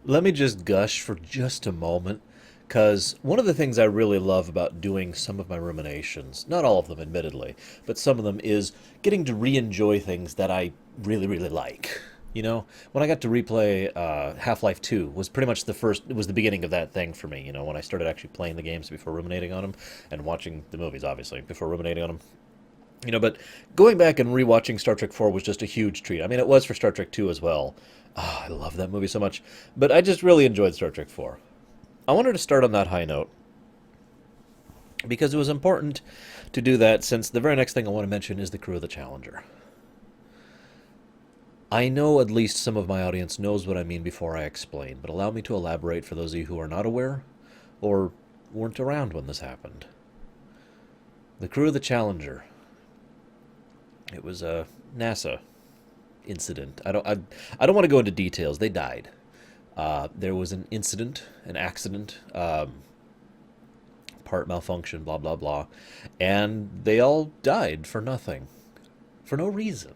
Let me just gush for just a moment, because one of the things I really love about doing some of my ruminations, not all of them admittedly, but some of them, is getting to re-enjoy things that I really, really like. You know, when I got to replay Half-Life 2 was pretty much it was the beginning of that thing for me, you know, when I started actually playing the games before ruminating on them, and watching the movies, obviously, before ruminating on them. You know, but going back and rewatching Star Trek 4 was just a huge treat. I mean, it was for Star Trek 2 as well. Oh, I love that movie so much. But I just really enjoyed Star Trek 4. I wanted to start on that high note because it was important to do that, since the very next thing I want to mention is the crew of the Challenger. I know at least some of my audience knows what I mean before I explain, but allow me to elaborate for those of you who are not aware or weren't around when this happened. The crew of the Challenger. It was a NASA incident. I don't want to go into details. They died. There was an incident, an accident, part malfunction, blah blah blah, and they all died for nothing, for no reason.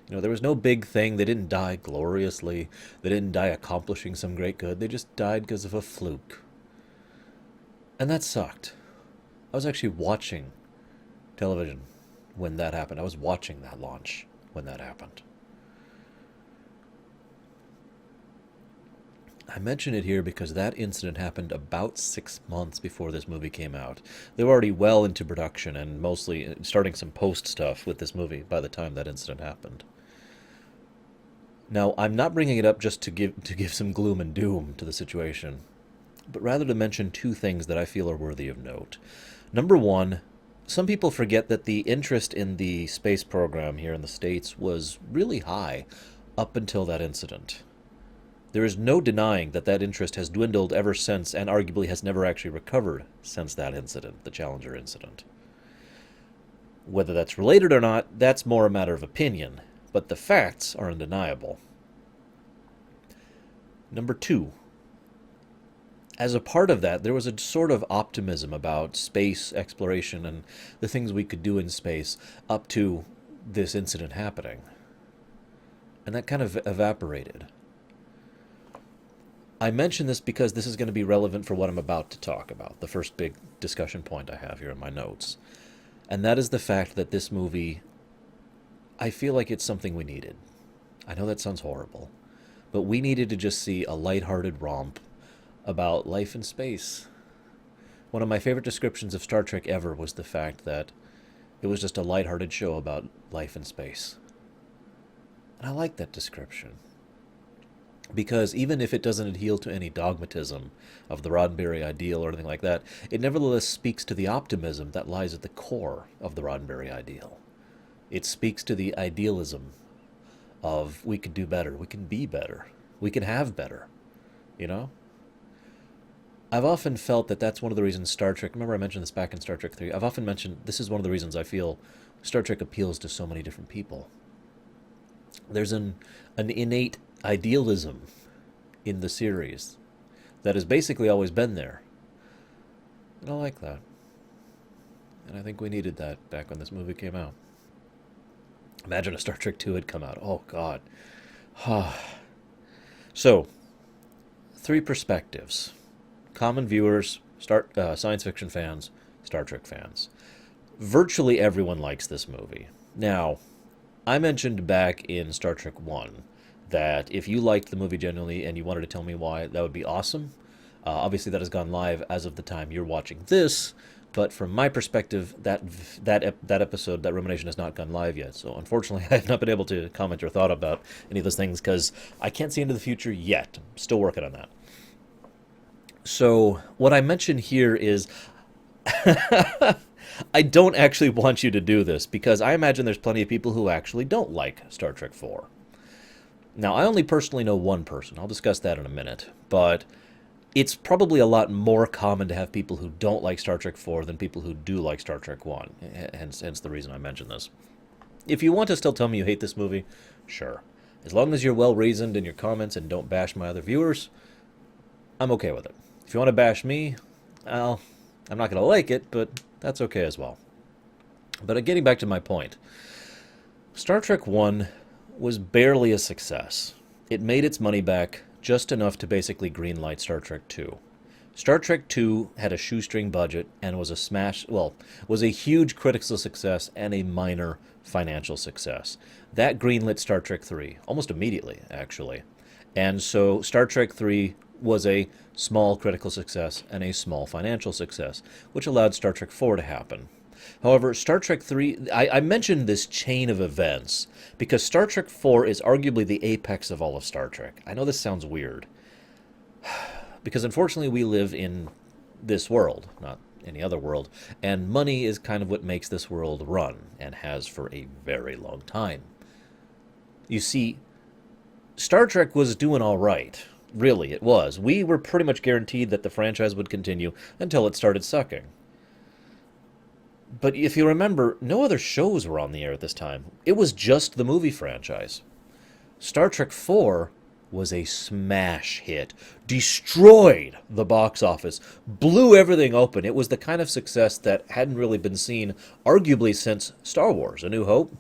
You know, there was no big thing. They didn't die gloriously. They didn't die accomplishing some great good. They just died because of a fluke, and that sucked. I was actually watching television when that happened. I was watching that launch when that happened. I mention it here because that incident happened about 6 months before this movie came out. They were already well into production and mostly starting some post stuff with this movie by the time that incident happened. Now, I'm not bringing it up just to give some gloom and doom to the situation, but rather to mention two things that I feel are worthy of note. Number one, some people forget that the interest in the space program here in the States was really high up until that incident. There is no denying that that interest has dwindled ever since, and arguably has never actually recovered since that incident, the Challenger incident. Whether that's related or not, that's more a matter of opinion, but the facts are undeniable. Number two, as a part of that, there was a sort of optimism about space exploration and the things we could do in space up to this incident happening. And that kind of evaporated. I mention this because this is going to be relevant for what I'm about to talk about, the first big discussion point I have here in my notes. And that is the fact that this movie, I feel like it's something we needed. I know that sounds horrible, but we needed to just see a lighthearted romp about life in space. One of my favorite descriptions of Star Trek ever was the fact that it was just a lighthearted show about life in space. And I like that description. Because even if it doesn't adhere to any dogmatism of the Roddenberry ideal or anything like that, it nevertheless speaks to the optimism that lies at the core of the Roddenberry ideal. It speaks to the idealism of we can do better, we can be better, we can have better, you know? I've often felt that that's one of the reasons Star Trek, remember I mentioned this back in Star Trek 3, I've often mentioned this is one of the reasons I feel Star Trek appeals to so many different people. There's an innate idealism in the series that has basically always been there. And I like that. And I think we needed that back when this movie came out. Imagine if Star Trek 2 had come out. Oh, God. So, three perspectives. Common viewers, science fiction fans, Star Trek fans. Virtually everyone likes this movie. Now, I mentioned back in Star Trek 1 that if you liked the movie genuinely and you wanted to tell me why, that would be awesome. Obviously, that has gone live as of the time you're watching this, but from my perspective, that episode, that rumination, has not gone live yet. So unfortunately, I have not been able to comment or thought about any of those things because I can't see into the future yet. I'm still working on that. So what I mention here is I don't actually want you to do this because I imagine there's plenty of people who actually don't like Star Trek 4. Now, I only personally know one person. I'll discuss that in a minute. But it's probably a lot more common to have people who don't like Star Trek 4 than people who do like Star Trek 1. Hence the reason I mention this. If you want to still tell me you hate this movie, sure. As long as you're well-reasoned in your comments and don't bash my other viewers, I'm okay with it. If you want to bash me, well, I'm not going to like it, but that's okay as well. But getting back to my point, Star Trek 1 was barely a success. It made its money back just enough to basically greenlight Star Trek II. Star Trek II had a shoestring budget and was a was a huge critical success and a minor financial success. That greenlit Star Trek III almost immediately, actually. And so Star Trek III was a small critical success and a small financial success, which allowed Star Trek IV to happen. However, Star Trek III, I mentioned this chain of events because Star Trek IV is arguably the apex of all of Star Trek. I know this sounds weird, because unfortunately we live in this world, not any other world, and money is kind of what makes this world run, and has for a very long time. You see, Star Trek was doing all right. Really, it was. We were pretty much guaranteed that the franchise would continue until it started sucking. But if you remember, no other shows were on the air at this time. It was just the movie franchise. Star Trek IV was a smash hit, destroyed the box office, blew everything open. It was the kind of success that hadn't really been seen, arguably, since Star Wars: A New Hope,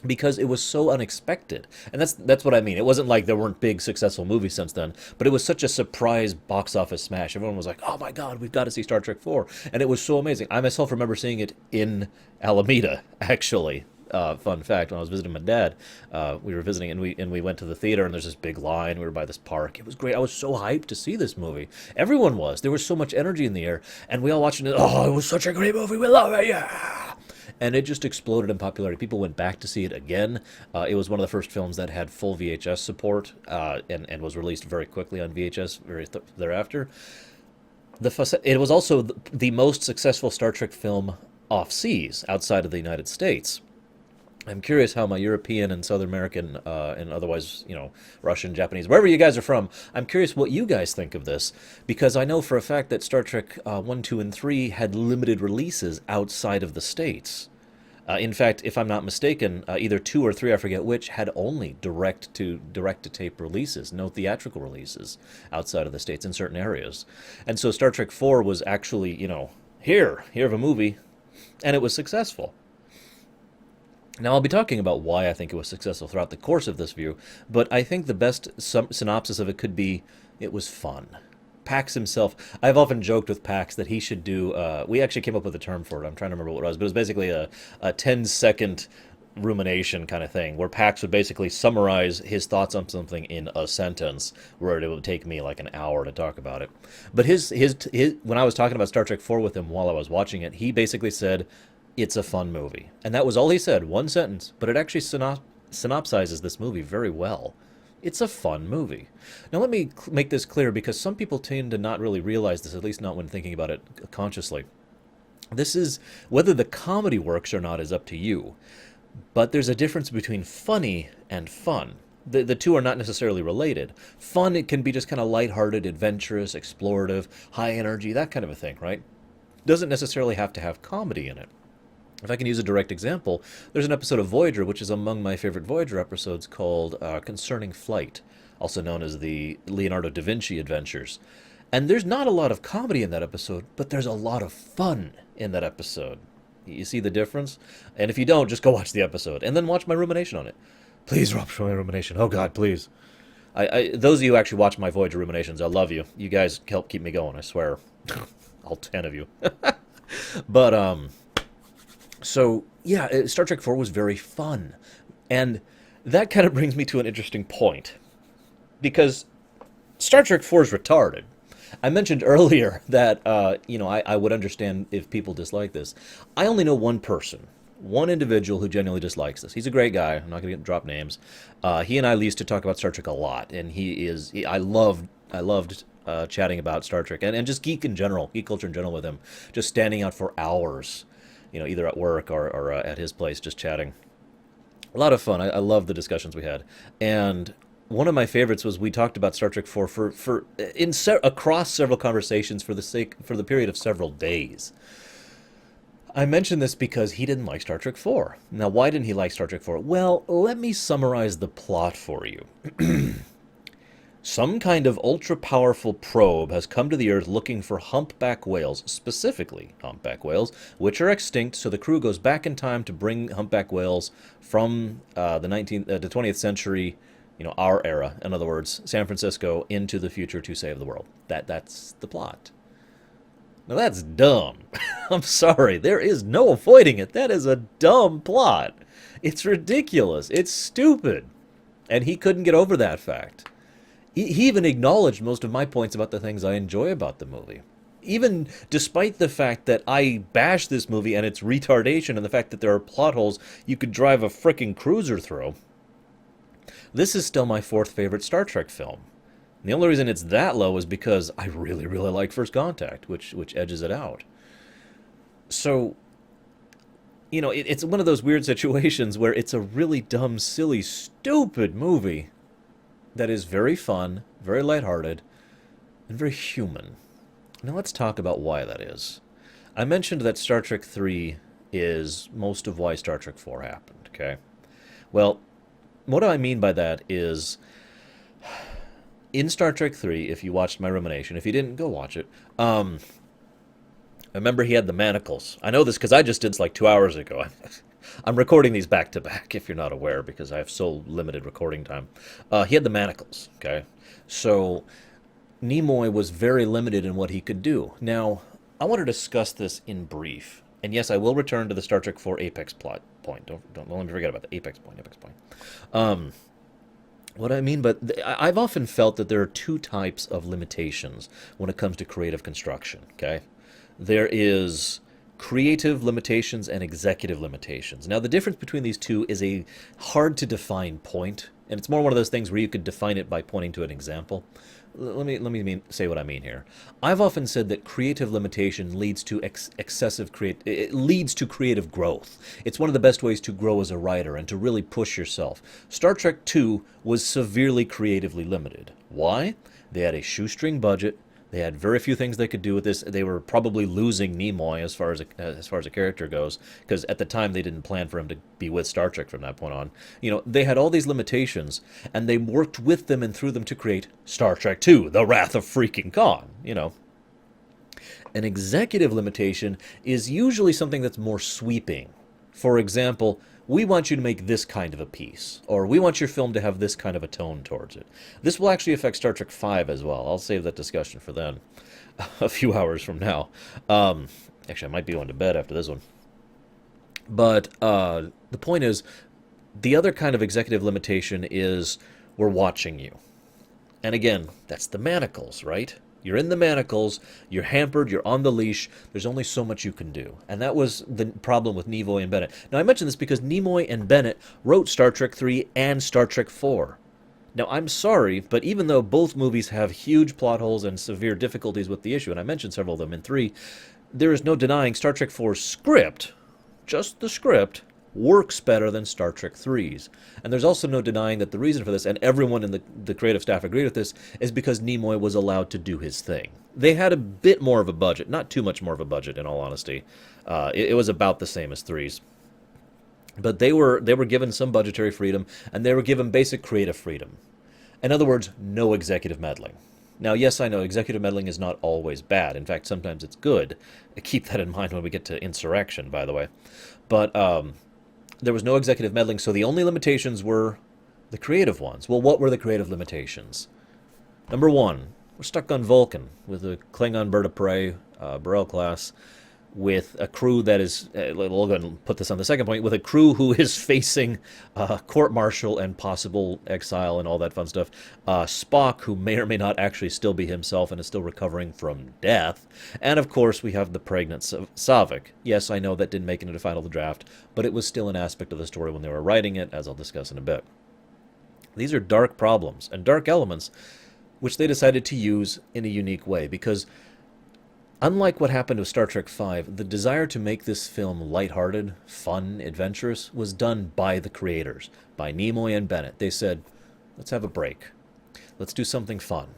because it was so unexpected. And that's what I mean. It wasn't like there weren't big successful movies since then, but it was such a surprise box office smash. Everyone was like, oh my God, we've got to see Star Trek IV. And it was so amazing. I myself remember seeing it in Alameda, actually. Fun fact, when I was visiting my dad, we were visiting and we went to the theater, and there's this big line. We were by this park. It was great. I was so hyped to see this movie. Everyone was. There was so much energy in the air, and we all watching it. Oh, it was such a great movie. We love it. Yeah. And it just exploded in popularity. People went back to see it again. It was one of the first films that had full VHS support, and was released very quickly on VHS thereafter. It was also the most successful Star Trek film off seas, outside of the United States. I'm curious how my European and South American, and otherwise, Russian, Japanese, wherever you guys are from, I'm curious what you guys think of this, because I know for a fact that Star Trek 1, 2, and 3 had limited releases outside of the States. In fact, if I'm not mistaken, either 2 or 3, I forget which, had only direct-to-tape releases, no theatrical releases outside of the States in certain areas. And so Star Trek 4 was actually, here have a movie, and it was successful. Now, I'll be talking about why I think it was successful throughout the course of this view, but I think the best synopsis of it could be, it was fun. Pax himself, I've often joked with Pax that he should do, we actually came up with a term for it, I'm trying to remember what it was, but it was basically a 10-second rumination kind of thing, where Pax would basically summarize his thoughts on something in a sentence, where it would take me like an hour to talk about it. But his when I was talking about Star Trek 4 with him while I was watching it, he basically said, it's a fun movie. And that was all he said, one sentence, but it actually synopsizes this movie very well. It's a fun movie. Now let me make this clear, because some people tend to not really realize this, at least not when thinking about it consciously. This is, whether the comedy works or not is up to you, but there's a difference between funny and fun. The two are not necessarily related. Fun, it can be just kind of lighthearted, adventurous, explorative, high energy, that kind of a thing, right? Doesn't necessarily have to have comedy in it. If I can use a direct example, there's an episode of Voyager, which is among my favorite Voyager episodes, called Concerning Flight, also known as the Leonardo da Vinci Adventures. And there's not a lot of comedy in that episode, but there's a lot of fun in that episode. You see the difference? And if you don't, just go watch the episode, and then watch my rumination on it. Please watch my rumination. Oh God, please. Those of you who actually watch my Voyager ruminations, I love you. You guys help keep me going, I swear. All 10 of you. But, so, yeah, Star Trek IV was very fun. And that kind of brings me to an interesting point. Because Star Trek IV is retarded. I mentioned earlier that, I would understand if people dislike this. I only know one person, one individual who genuinely dislikes this. He's a great guy. I'm not going to drop names. He and I used to talk about Star Trek a lot. And I loved chatting about Star Trek. And just geek culture in general with him. Just standing out for hours. Either at work or at his place, just chatting. A lot of fun. I love the discussions we had. And one of my favorites was we talked about Star Trek 4 across several conversations for the period of several days. I mention this because he didn't like Star Trek 4. Now, why didn't he like Star Trek 4? Well, let me summarize the plot for you. Some kind of ultra-powerful probe has come to the Earth looking for humpback whales, specifically humpback whales, which are extinct, so the crew goes back in time to bring humpback whales from the 20th century our era. In other words, San Francisco into the future to save the world. That's the plot. Now that's dumb. I'm sorry. There is no avoiding it. That is a dumb plot. It's ridiculous. It's stupid. And he couldn't get over that fact. He even acknowledged most of my points about the things I enjoy about the movie. Even despite the fact that I bash this movie and its retardation and the fact that there are plot holes you could drive a frickin' cruiser through, this is still my fourth favorite Star Trek film. And the only reason it's that low is because I really, really like First Contact, which edges it out. So, it's one of those weird situations where it's a really dumb, silly, stupid movie that is very fun, very lighthearted, and very human. Now let's talk about why that is. I mentioned that Star Trek 3 is most of why Star Trek 4 happened, okay? Well, what I mean by that is, in Star Trek 3, if you watched my Rumination, if you didn't, go watch it, I remember he had the manacles. I know this because I just did this like 2 hours ago. I'm recording these back to back, if you're not aware, because I have so limited recording time. He had the manacles, okay? So Nimoy was very limited in what he could do. Now, I want to discuss this in brief. And yes, I will return to the Star Trek 4 Apex plot point. Don't let me forget about the Apex point. What I mean, but I've often felt that there are two types of limitations when it comes to creative construction, okay? There is creative limitations and executive limitations. Now, the difference between these two is a hard-to-define point, and it's more one of those things where you could define it by pointing to an example. Let me say what I mean here. I've often said that creative limitation leads to it leads to creative growth. It's one of the best ways to grow as a writer and to really push yourself. Star Trek II was severely creatively limited. Why? They had a shoestring budget. They had very few things they could do with this. They were probably losing Nimoy as far as a character goes, because at the time they didn't plan for him to be with Star Trek from that point on. They had all these limitations, and they worked with them and through them to create Star Trek II: The Wrath of Freaking Khan. An executive limitation is usually something that's more sweeping. For example, we want you to make this kind of a piece, or we want your film to have this kind of a tone towards it. This will actually affect Star Trek V as well. I'll save that discussion for then, a few hours from now. Actually, I might be going to bed after this one. But the point is, the other kind of executive limitation is we're watching you. And again, that's the manacles, right? You're in the manacles, you're hampered, you're on the leash, there's only so much you can do. And that was the problem with Nimoy and Bennett. Now, I mention this because Nimoy and Bennett wrote Star Trek 3 and Star Trek 4. Now, I'm sorry, but even though both movies have huge plot holes and severe difficulties with the issue, and I mentioned several of them in 3, there is no denying Star Trek 4's script, just the script, works better than Star Trek 3's. And there's also no denying that the reason for this, and everyone in the creative staff agreed with this, is because Nimoy was allowed to do his thing. They had a bit more of a budget, not too much more of a budget, in all honesty. It was about the same as 3's. But they were given some budgetary freedom, and they were given basic creative freedom. In other words, no executive meddling. Now, yes, I know executive meddling is not always bad. In fact, sometimes it's good. Keep that in mind when we get to Insurrection, by the way. But there was no executive meddling, so the only limitations were the creative ones. Well, what were the creative limitations? Number one, we're stuck on Vulcan with a Klingon bird of prey, Burrell class, with a crew that is, we'll go ahead and put this on the second point, with a crew who is facing court-martial and possible exile and all that fun stuff. Spock, who may or may not actually still be himself and is still recovering from death. And, of course, we have the pregnant Saavik. Yes, I know that didn't make it into the final draft, but it was still an aspect of the story when they were writing it, as I'll discuss in a bit. These are dark problems and dark elements which they decided to use in a unique way, because unlike what happened with Star Trek V, the desire to make this film lighthearted, fun, adventurous was done by the creators, by Nimoy and Bennett. They said, let's have a break. Let's do something fun.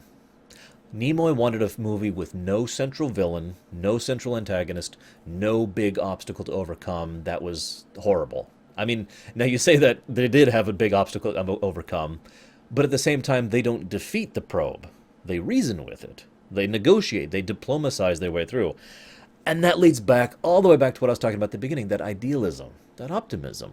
Nimoy wanted a movie with no central villain, no central antagonist, no big obstacle to overcome that was horrible. I mean, now you say that they did have a big obstacle to overcome, but at the same time, they don't defeat the probe. They reason with it. They negotiate. They diplomatize their way through. And that leads back all the way back to what I was talking about at the beginning, that idealism, that optimism.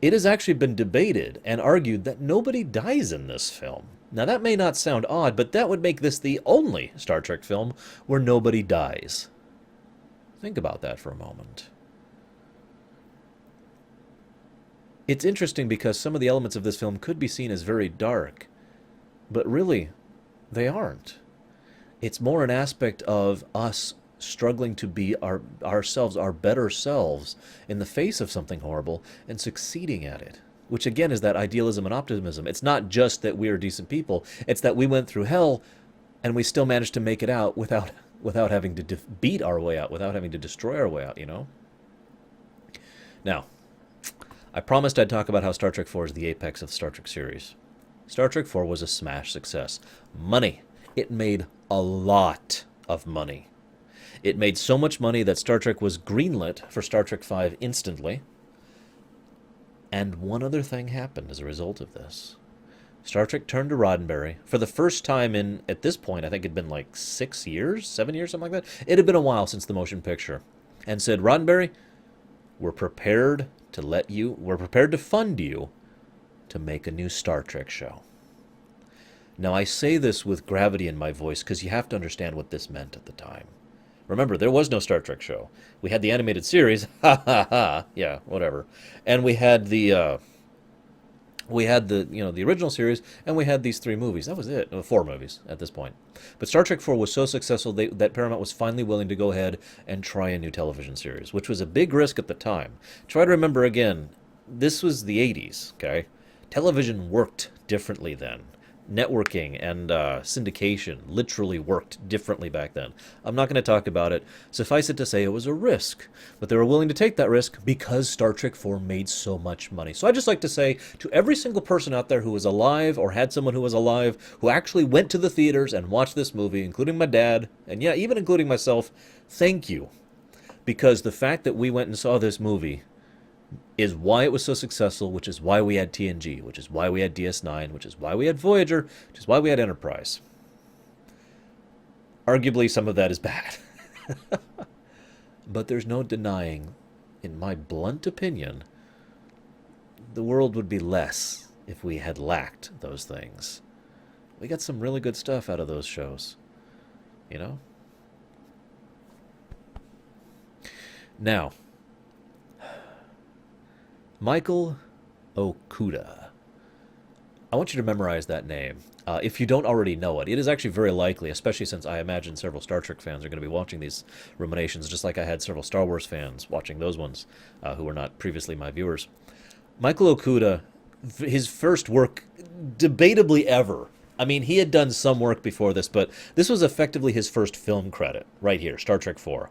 It has actually been debated and argued that nobody dies in this film. Now, that may not sound odd, but that would make this the only Star Trek film where nobody dies. Think about that for a moment. It's interesting because some of the elements of this film could be seen as very dark, but really, they aren't. It's more an aspect of us struggling to be ourselves, our better selves, in the face of something horrible and succeeding at it. Which again is that idealism and optimism. It's not just that we're decent people, it's that we went through hell and we still managed to make it out without having to beat our way out, without having to destroy our way out, you know? Now, I promised I'd talk about how Star Trek IV is the apex of the Star Trek series. Star Trek IV was a smash success. Money. It made a lot of money. It made so much money that Star Trek was greenlit for Star Trek V instantly. And one other thing happened as a result of this. Star Trek turned to Roddenberry for the first time in, at this point, I think it'd been like 6 years, 7 years, something like that. It had been a while since the motion picture. And said, Roddenberry, we're prepared to fund you to make a new Star Trek show. Now, I say this with gravity in my voice because you have to understand what this meant at the time. Remember, there was no Star Trek show. We had the animated series, ha ha ha, yeah, whatever. And we had the the original series, and we had these 3 movies. That was it. 4 movies at this point. But Star Trek IV was so successful that Paramount was finally willing to go ahead and try a new television series, which was a big risk at the time. Try to remember again, this was the 80s, okay? Television worked differently then. Networking and syndication literally worked differently back then. I'm not going to talk about it. Suffice it to say it was a risk. But they were willing to take that risk because Star Trek IV made so much money. So I just like to say to every single person out there who was alive or had someone who was alive who actually went to the theaters and watched this movie, including my dad, and yeah, even including myself, thank you. Because the fact that we went and saw this movie is why it was so successful, which is why we had TNG, which is why we had DS9, which is why we had Voyager, which is why we had Enterprise. Arguably, some of that is bad. But there's no denying, in my blunt opinion, the world would be less if we had lacked those things. We got some really good stuff out of those shows, you know? Now, Michael Okuda. I want you to memorize that name. If you don't already know it, it is actually very likely, especially since I imagine several Star Trek fans are going to be watching these Ruminations, just like I had several Star Wars fans watching those ones who were not previously my viewers. Michael Okuda, his first work, debatably ever. I mean, he had done some work before this, but this was effectively his first film credit, right here, Star Trek IV.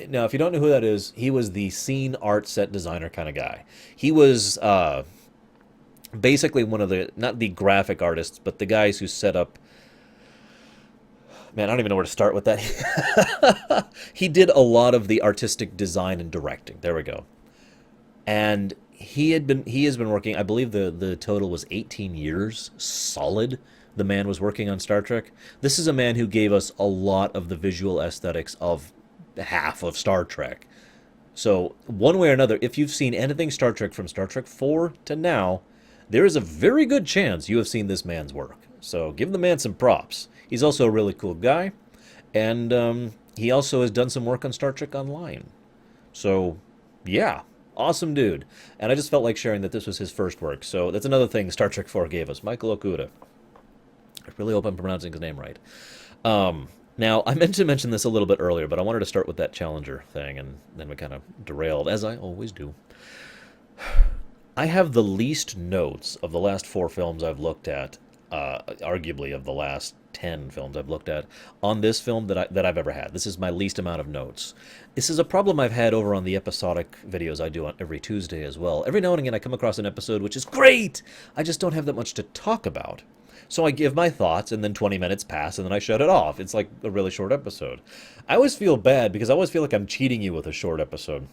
Now, if you don't know who that is, he was the scene art set designer kind of guy. He was basically one of the, not the graphic artists, but the guys who set up... Man, I don't even know where to start with that. He did a lot of the artistic design and directing. There we go. And he has been working, I believe the total was 18 years solid. The man was working on Star Trek. This is a man who gave us a lot of the visual aesthetics of half of Star Trek. So, one way or another, if you've seen anything Star Trek from Star Trek IV to now, there is a very good chance you have seen this man's work. So, give the man some props. He's also a really cool guy, and he also has done some work on Star Trek Online. So, yeah, awesome dude. And I just felt like sharing that this was his first work. So, that's another thing Star Trek IV gave us. Michael Okuda. I really hope I'm pronouncing his name right. Now, I meant to mention this a little bit earlier, but I wanted to start with that Challenger thing, and then we kind of derailed, as I always do. I have the least notes of the last 4 films I've looked at, arguably of the last 10 films I've looked at, on this film that I've ever had. This is my least amount of notes. This is a problem I've had over on the episodic videos I do on every Tuesday as well. Every now and again I come across an episode which is great! I just don't have that much to talk about. So I give my thoughts, and then 20 minutes pass, and then I shut it off. It's like a really short episode. I always feel bad, because I always feel like I'm cheating you with a short episode.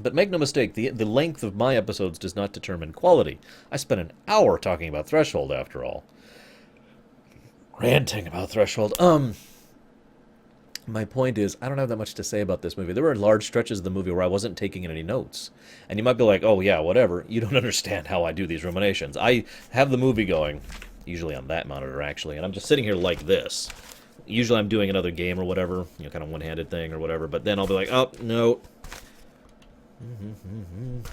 But make no mistake, the length of my episodes does not determine quality. I spent an hour talking about Threshold, after all. Ranting about Threshold. My point is, I don't have that much to say about this movie. There were large stretches of the movie where I wasn't taking any notes. And you might be like, oh, yeah, whatever. You don't understand how I do these ruminations. I have the movie going, usually on that monitor, actually, and I'm just sitting here like this. Usually I'm doing another game or whatever, kind of one-handed thing or whatever, but then I'll be like, oh, no.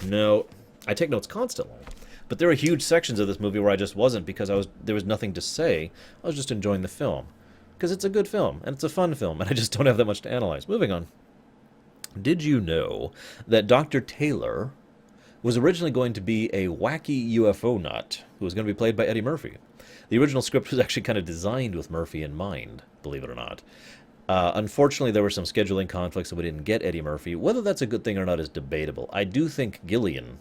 No. I take notes constantly. But there are huge sections of this movie where I just wasn't because there was nothing to say. I was just enjoying the film. Because it's a good film, and it's a fun film, and I just don't have that much to analyze. Moving on. Did you know that Dr. Taylor was originally going to be a wacky UFO nut who was going to be played by Eddie Murphy? The original script was actually kind of designed with Murphy in mind, believe it or not. Unfortunately, there were some scheduling conflicts, so we didn't get Eddie Murphy. Whether that's a good thing or not is debatable. I do think Gillian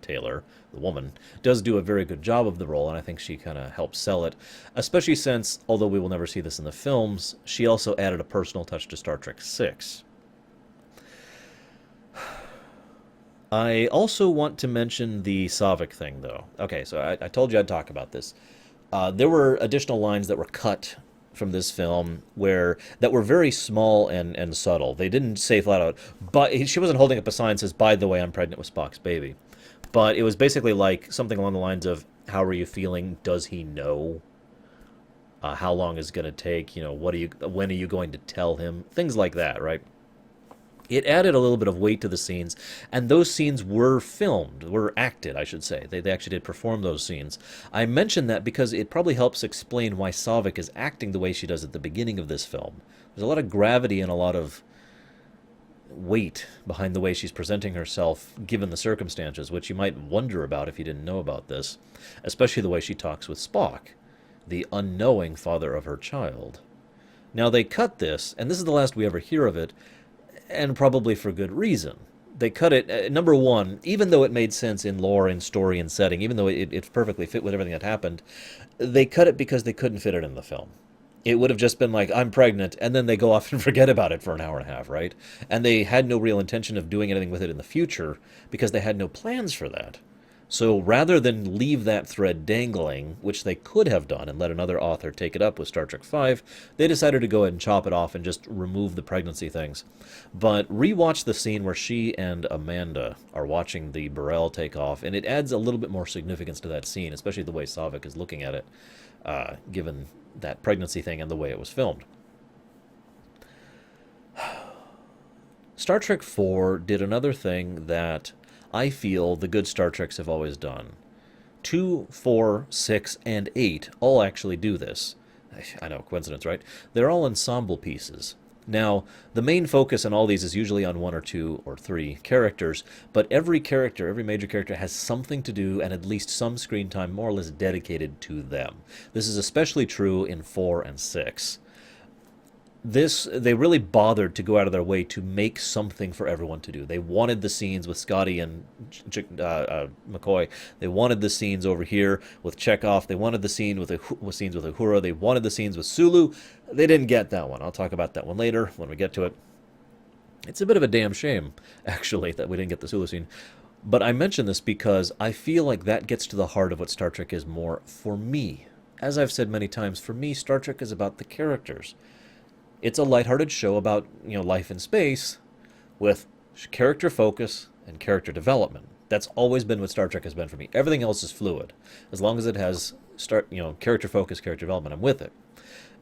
Taylor, the woman, does do a very good job of the role, and I think she kind of helps sell it, especially since, although we will never see this in the films, she also added a personal touch to Star Trek VI. I also want to mention the Saavik thing, though. Okay, so I told you I'd talk about this. There were additional lines that were cut from this film that were very small and subtle. They didn't say flat out, but she wasn't holding up a sign that says, by the way, I'm pregnant with Spock's baby. But it was basically like something along the lines of, how are you feeling? Does he know? How long is it going to take? When are you going to tell him? Things like that, right? It added a little bit of weight to the scenes, and those scenes were filmed, were acted, I should say. They actually did perform those scenes. I mention that because it probably helps explain why Saavik is acting the way she does at the beginning of this film. There's a lot of gravity and a lot of weight behind the way she's presenting herself, given the circumstances, which you might wonder about if you didn't know about this, especially the way she talks with Spock, the unknowing father of her child. Now, they cut this, and this is the last we ever hear of it, and probably for good reason. They cut it, number one, even though it made sense in lore and story and setting, even though it perfectly fit with everything that happened, they cut it because they couldn't fit it in the film. It would have just been like, I'm pregnant, and then they go off and forget about it for an hour and a half, right? And they had no real intention of doing anything with it in the future because they had no plans for that. So rather than leave that thread dangling, which they could have done and let another author take it up with Star Trek V, they decided to go ahead and chop it off and just remove the pregnancy things. But rewatch the scene where she and Amanda are watching the Burrell take off, and it adds a little bit more significance to that scene, especially the way Saavik is looking at it, given that pregnancy thing and the way it was filmed. Star Trek IV did another thing that I feel the good Star Treks have always done. 2, 4, 6, and 8 all actually do this. I know, coincidence, right? They're all ensemble pieces. Now, the main focus on all these is usually on 1 or 2 or 3 characters, but every character, every major character has something to do and at least some screen time more or less dedicated to them. This is especially true in 4 and 6. They really bothered to go out of their way to make something for everyone to do. They wanted the scenes with Scotty and McCoy. They wanted the scenes over here with Chekhov. They wanted the scenes with Uhura. They wanted the scenes with Sulu. They didn't get that one. I'll talk about that one later when we get to it. It's a bit of a damn shame, actually, that we didn't get the Sulu scene. But I mention this because I feel like that gets to the heart of what Star Trek is more for me. As I've said many times, for me, Star Trek is about the characters. It's a lighthearted show about, life in space with character focus and character development. That's always been what Star Trek has been for me. Everything else is fluid. As long as it has character focus, character development, I'm with it.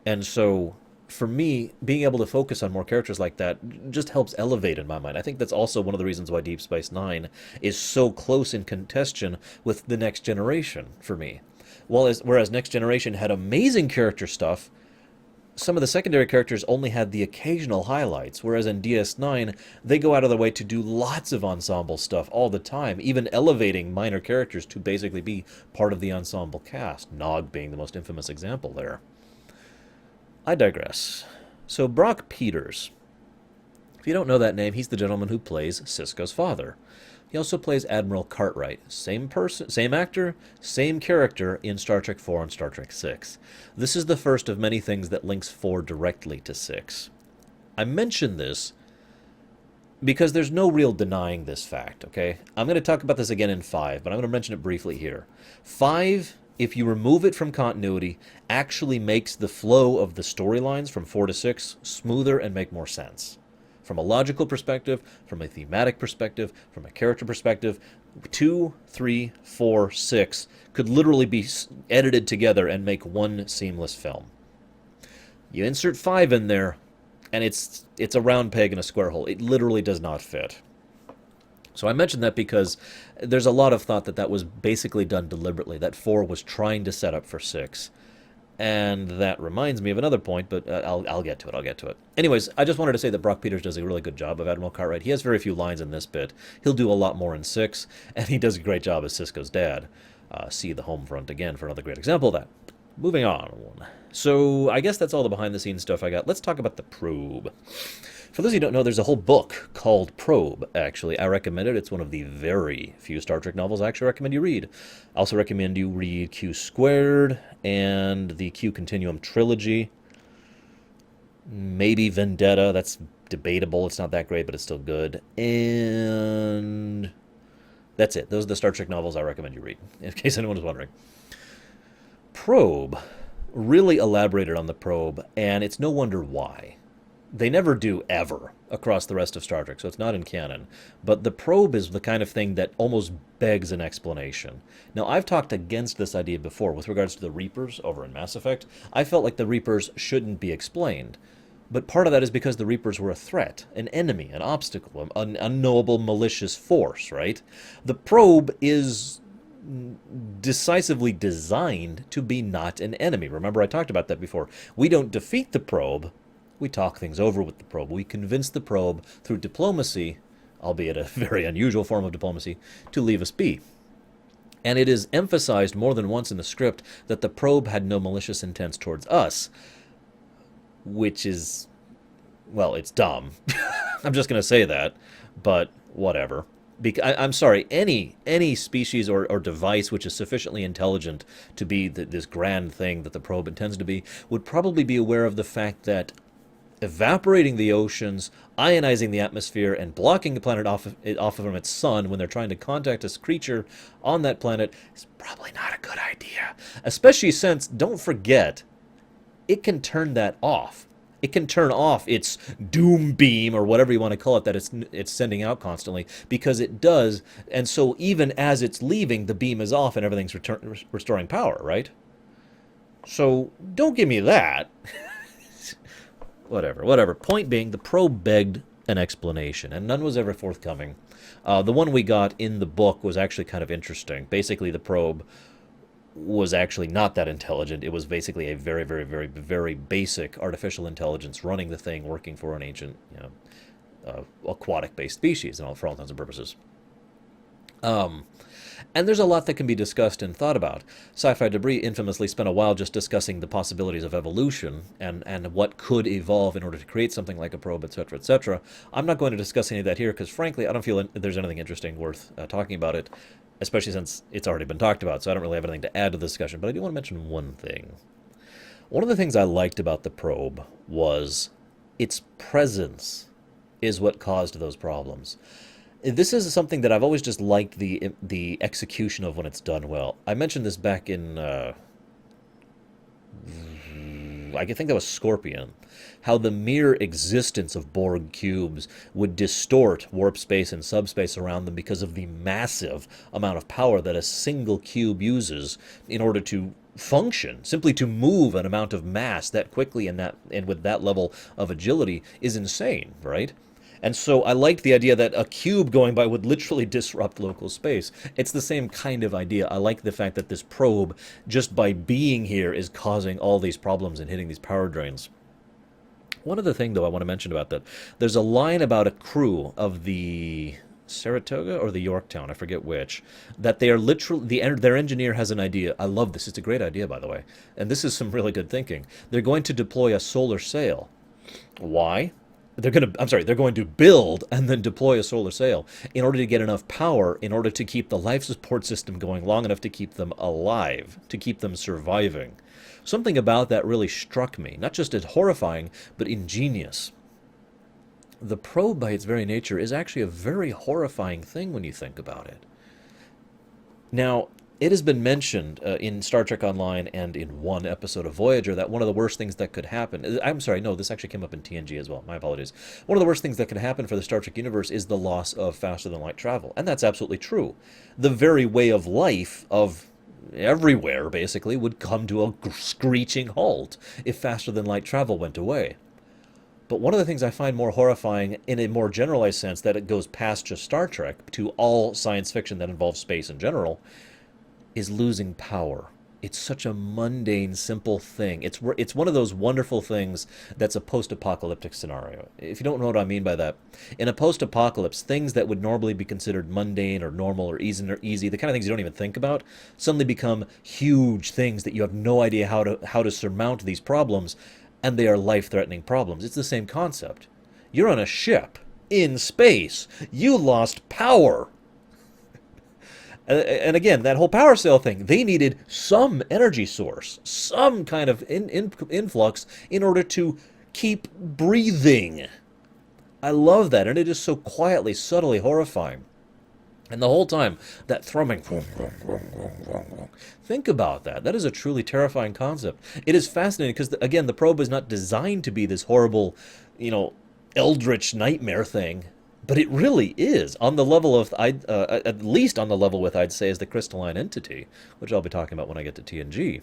And so for me, being able to focus on more characters like that just helps elevate in my mind. I think that's also one of the reasons why Deep Space Nine is so close in contention with The Next Generation for me. Whereas Next Generation had amazing character stuff, some of the secondary characters only had the occasional highlights, whereas in DS9, they go out of their way to do lots of ensemble stuff all the time, even elevating minor characters to basically be part of the ensemble cast, Nog being the most infamous example there. I digress. So Brock Peters. If you don't know that name, he's the gentleman who plays Sisko's father. He also plays Admiral Cartwright. Same person, same actor, same character in Star Trek IV and Star Trek VI. This is the first of many things that links 4 directly to 6. I mention this because there's no real denying this fact, okay? I'm going to talk about this again in 5, but I'm going to mention it briefly here. 5 if you remove it from continuity, actually makes the flow of the storylines from 4 to 6 smoother and make more sense. From a logical perspective, from a thematic perspective, from a character perspective, 2, 3, 4, 6 could literally be edited together and make one seamless film. You insert 5 in there, and it's a round peg in a square hole. It literally does not fit. So I mentioned that because there's a lot of thought that that was basically done deliberately, that 4 was trying to set up for 6. And that reminds me of another point, but I'll get to it. I'll get to it. Anyways, I just wanted to say that Brock Peters does a really good job of Admiral Cartwright. He has very few lines in this bit. He'll do a lot more in 6, and he does a great job as Sisko's dad. See the home front again for another great example of that. Moving on. So I guess that's all the behind-the-scenes stuff I got. Let's talk about the probe. For those of you who don't know, there's a whole book called Probe, actually. I recommend it. It's one of the very few Star Trek novels I actually recommend you read. I also recommend you read Q Squared and the Q Continuum trilogy. Maybe Vendetta. That's debatable. It's not that great, but it's still good. And that's it. Those are the Star Trek novels I recommend you read, in case anyone was wondering. Probe really elaborated on the probe, and it's no wonder why. They never do, ever, across the rest of Star Trek, so it's not in canon. But the probe is the kind of thing that almost begs an explanation. Now, I've talked against this idea before with regards to the Reapers over in Mass Effect. I felt like the Reapers shouldn't be explained. But part of that is because the Reapers were a threat, an enemy, an obstacle, an unknowable, malicious force, right? The probe is decisively designed to be not an enemy. Remember, I talked about that before. We don't defeat the probe. We talk things over with the probe. We convince the probe through diplomacy, albeit a very unusual form of diplomacy, to leave us be. And it is emphasized more than once in the script that the probe had no malicious intents towards us, which is, well, it's dumb. I'm just going to say that, but whatever. I'm sorry, any species or device which is sufficiently intelligent to be this grand thing that the probe intends to be would probably be aware of the fact that evaporating the oceans, ionizing the atmosphere, and blocking the planet off from its sun when they're trying to contact a creature on that planet is probably not a good idea. Especially since, don't forget, it can turn that off. It can turn off its doom beam, or whatever you want to call it, that it's sending out constantly, because it does, and so even as it's leaving, the beam is off and everything's restoring power, right? So, don't give me that. Whatever. Point being, the probe begged an explanation, and none was ever forthcoming. The one we got in the book was actually kind of interesting. Basically, the probe was actually not that intelligent. It was basically a very, very, very, very basic artificial intelligence running the thing, working for an ancient, aquatic-based species, and all for all intents and purposes. And there's a lot that can be discussed and thought about. Sci-Fi Debris infamously spent a while just discussing the possibilities of evolution and what could evolve in order to create something like a probe, etc., etc. I'm not going to discuss any of that here because, frankly, I don't feel there's anything interesting worth talking about it, especially since it's already been talked about, so I don't really have anything to add to the discussion. But I do want to mention one thing. One of the things I liked about the probe was its presence is what caused those problems. This is something that I've always just liked the execution of when it's done well. I mentioned this back in, I think that was Scorpion, how the mere existence of Borg cubes would distort warp space and subspace around them because of the massive amount of power that a single cube uses in order to function. Simply to move an amount of mass that quickly and with that level of agility is insane, right? And so I liked the idea that a cube going by would literally disrupt local space. It's the same kind of idea. I like the fact that this probe, just by being here, is causing all these problems and hitting these power drains. One other thing, though, I want to mention about that. There's a line about a crew of the Saratoga or the Yorktown, I forget which, that they are literally, their engineer has an idea. I love this. It's a great idea, by the way. And this is some really good thinking. They're going to deploy a solar sail. Why? They're going to build and then deploy a solar sail in order to get enough power in order to keep the life support system going long enough to keep them alive, to keep them surviving. Something about that really struck me, not just as horrifying, but ingenious. The probe, by its very nature, is actually a very horrifying thing when you think about it. Now, It has been mentioned in Star Trek Online and in one episode of Voyager that one of the worst things that could happen. I'm sorry, no, this actually came up in TNG as well. My apologies. One of the worst things that could happen for the Star Trek universe is the loss of faster than light travel. And that's absolutely true. The very way of life of everywhere, basically, would come to a screeching halt if faster than light travel went away. But one of the things I find more horrifying in a more generalized sense, that it goes past just Star Trek to all science fiction that involves space in general, is losing power. It's such a mundane, simple thing. It's one of those wonderful things that's a post-apocalyptic scenario. If you don't know what I mean by that, in a post-apocalypse, things that would normally be considered mundane or normal or easy, the kind of things you don't even think about, suddenly become huge things that you have no idea how to surmount these problems, and they are life-threatening problems. It's the same concept. You're on a ship in space. You lost power. And again, that whole power cell thing, they needed some energy source, some kind of influx in order to keep breathing. I love that, and it is so quietly, subtly horrifying. And the whole time, that thrumming. Think about that. That is a truly terrifying concept. It is fascinating because, again, the probe is not designed to be this horrible, eldritch nightmare thing. But it really is, on the level of, at least on the level with, I'd say, is the crystalline entity, which I'll be talking about when I get to TNG.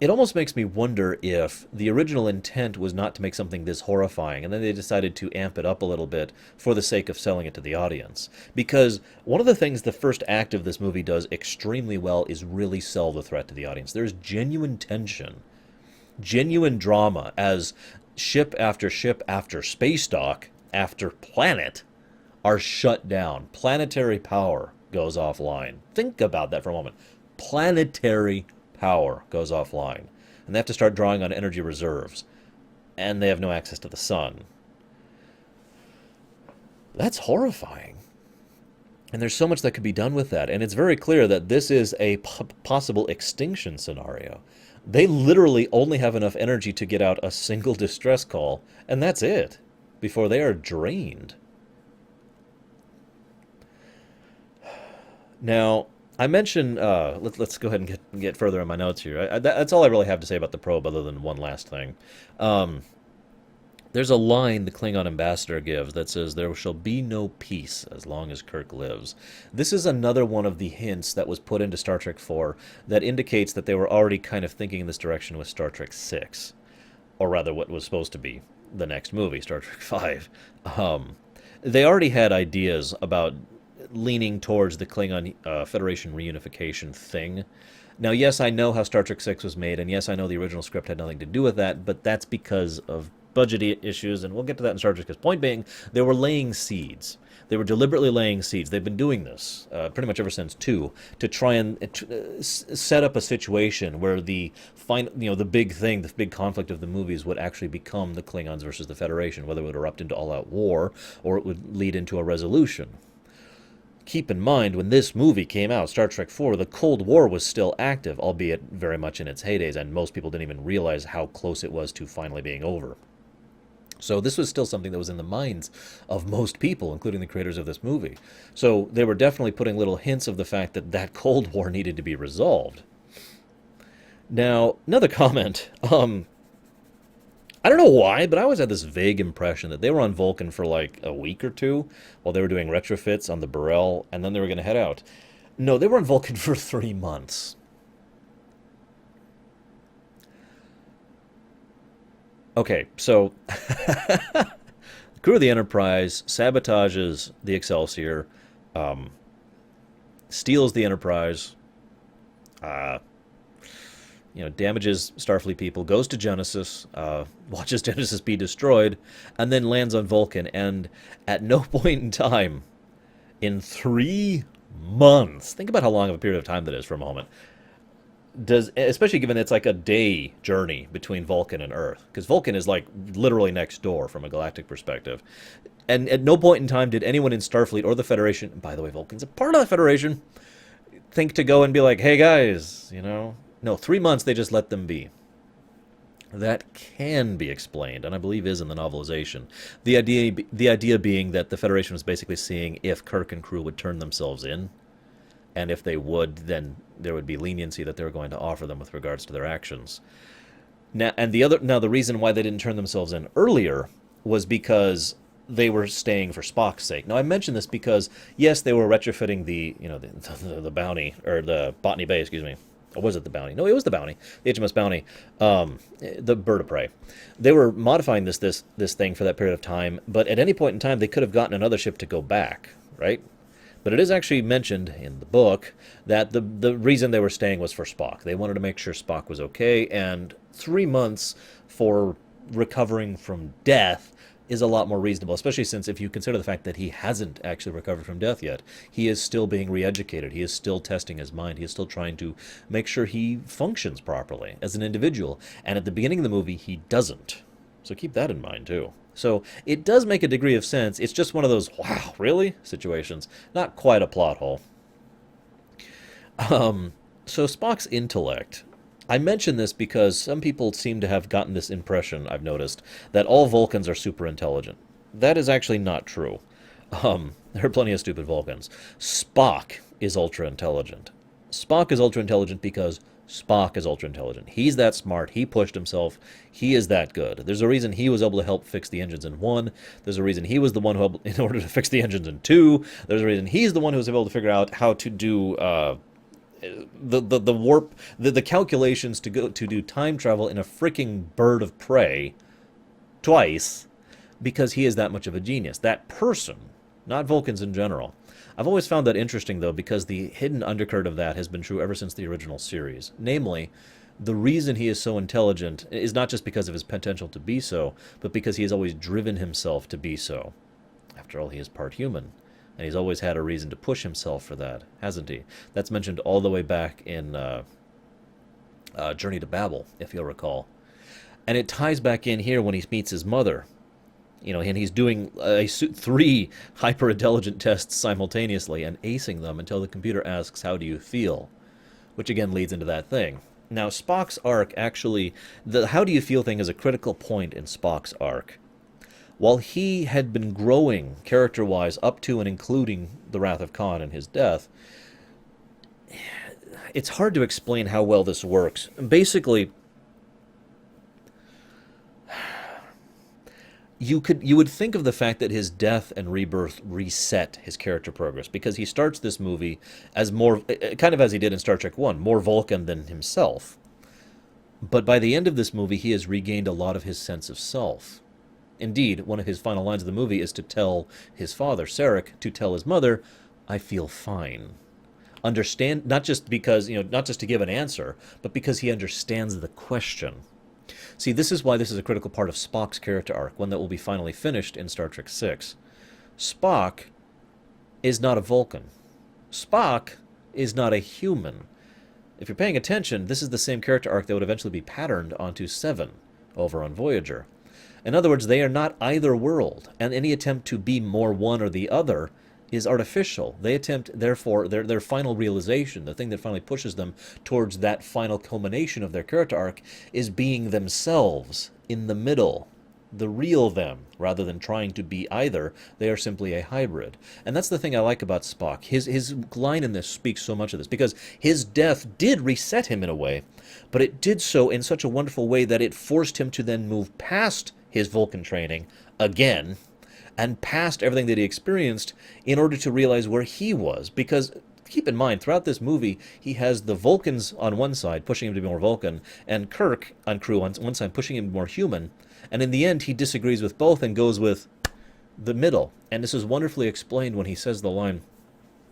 It almost makes me wonder if the original intent was not to make something this horrifying, and then they decided to amp it up a little bit for the sake of selling it to the audience. Because one of the things the first act of this movie does extremely well is really sell the threat to the audience. There's genuine tension, genuine drama, as ship after space dock after planet are shut down. Planetary power goes offline. Think about that for a moment. Planetary power goes offline. And they have to start drawing on energy reserves. And they have no access to the sun. That's horrifying. And there's so much that could be done with that. And it's very clear that this is a possible extinction scenario. They literally only have enough energy to get out a single distress call, and that's it, before they are drained. Now, I mentioned, let's go ahead and get further in my notes here. That's all I really have to say about the probe, other than one last thing. There's a line the Klingon ambassador gives that says, "There shall be no peace as long as Kirk lives." This is another one of the hints that was put into Star Trek 4 that indicates that they were already kind of thinking in this direction with Star Trek 6. Or rather, what was supposed to be the next movie, Star Trek 5. They already had ideas about leaning towards the Klingon Federation reunification thing. Now, yes, I know how Star Trek 6 was made, and yes, I know the original script had nothing to do with that, but that's because of budget issues, and we'll get to that in Star Trek, because point being, they were laying seeds. They were deliberately laying seeds. They've been doing this pretty much ever since 2, to try and set up a situation where the big thing, the big conflict of the movies would actually become the Klingons versus the Federation, whether it would erupt into all-out war or it would lead into a resolution. Keep in mind, when this movie came out, Star Trek 4, the Cold War was still active, albeit very much in its heydays, and most people didn't even realize how close it was to finally being over. So this was still something that was in the minds of most people, including the creators of this movie. So they were definitely putting little hints of the fact that that Cold War needed to be resolved. Now, another comment. I don't know why, but I always had this vague impression that they were on Vulcan for like a week or two while they were doing retrofits on the Burrell, and then they were going to head out. No, they were on Vulcan for 3 months. Okay, so the crew of the Enterprise sabotages the Excelsior, steals the Enterprise, damages Starfleet people, goes to Genesis, watches Genesis be destroyed, and then lands on Vulcan. And at no point in time, in 3 months, think about how long of a period of time that is for a moment, especially given it's like a day journey between Vulcan and Earth, because Vulcan is like literally next door from a galactic perspective. And at no point in time did anyone in Starfleet or the Federation, and by the way, Vulcan's a part of the Federation, think to go and be like, hey guys, No, 3 months they just let them be. That can be explained, and I believe is in the novelization. The idea being that the Federation was basically seeing if Kirk and crew would turn themselves in. And if they would, then there would be leniency that they were going to offer them with regards to their actions. Now the reason why they didn't turn themselves in earlier was because they were staying for Spock's sake. Now I mention this because yes, they were retrofitting the bounty, or the Botany Bay, excuse me. Or was it the bounty? No, it was the bounty, the HMS Bounty, the bird of prey. They were modifying this thing for that period of time, but at any point in time they could have gotten another ship to go back, right? But it is actually mentioned in the book that the reason they were staying was for Spock. They wanted to make sure Spock was okay, and 3 months for recovering from death is a lot more reasonable, especially since if you consider the fact that he hasn't actually recovered from death yet. He is still being re-educated. He is still testing his mind. He is still trying to make sure he functions properly as an individual. And at the beginning of the movie, he doesn't. So keep that in mind, too. So it does make a degree of sense. It's just one of those, wow, really? Situations. Not quite a plot hole. So Spock's intellect. I mention this because some people seem to have gotten this impression, I've noticed, that all Vulcans are super intelligent. That is actually not true. There are plenty of stupid Vulcans. Spock is ultra intelligent. Spock is ultra intelligent because Spock is ultra intelligent. He's that smart. He pushed himself. He is that good. There's a reason he was able to help fix the engines in 1. There's a reason he was the one who, in order to fix the engines in 2. There's a reason he's the one who was able to figure out how to do the warp, the calculations to do time travel in a freaking bird of prey twice, because he is that much of a genius. That person, not Vulcans in general. I've always found that interesting, though, because the hidden undercurrent of that has been true ever since the original series. Namely, the reason he is so intelligent is not just because of his potential to be so, but because he has always driven himself to be so. After all, he is part human, and he's always had a reason to push himself for that, hasn't he? That's mentioned all the way back in Journey to Babel, if you'll recall. And it ties back in here when he meets his mother. You know, and he's doing 3 hyper-intelligent tests simultaneously and acing them until the computer asks, how do you feel? Which again leads into that thing. Now, Spock's arc actually, the how do you feel thing is a critical point in Spock's arc. While he had been growing character-wise up to and including the Wrath of Khan and his death, it's hard to explain how well this works. Basically, you would think of the fact that his death and rebirth reset his character progress, because he starts this movie as more, kind of as he did in Star Trek 1, more Vulcan than himself. But by the end of this movie, he has regained a lot of his sense of self. Indeed, one of his final lines of the movie is to tell his father, Sarek, to tell his mother, I feel fine. Understand, not just because, not just to give an answer, but because he understands the question. See, this is why this is a critical part of Spock's character arc, one that will be finally finished in Star Trek VI. Spock is not a Vulcan. Spock is not a human. If you're paying attention, this is the same character arc that would eventually be patterned onto 7 over on Voyager. In other words, they are not either world, and any attempt to be more one or the other is artificial. They attempt, therefore, their final realization, the thing that finally pushes them towards that final culmination of their character arc, is being themselves in the middle, the real them, rather than trying to be either. They are simply a hybrid. And that's the thing I like about Spock. His line in this speaks so much of this, because his death did reset him in a way, but it did so in such a wonderful way that it forced him to then move past his Vulcan training again, and past everything that he experienced in order to realize where he was. Because, keep in mind, throughout this movie, he has the Vulcans on one side pushing him to be more Vulcan, and Kirk on crew on one side pushing him to be more human, and in the end he disagrees with both and goes with the middle. And this is wonderfully explained when he says the line,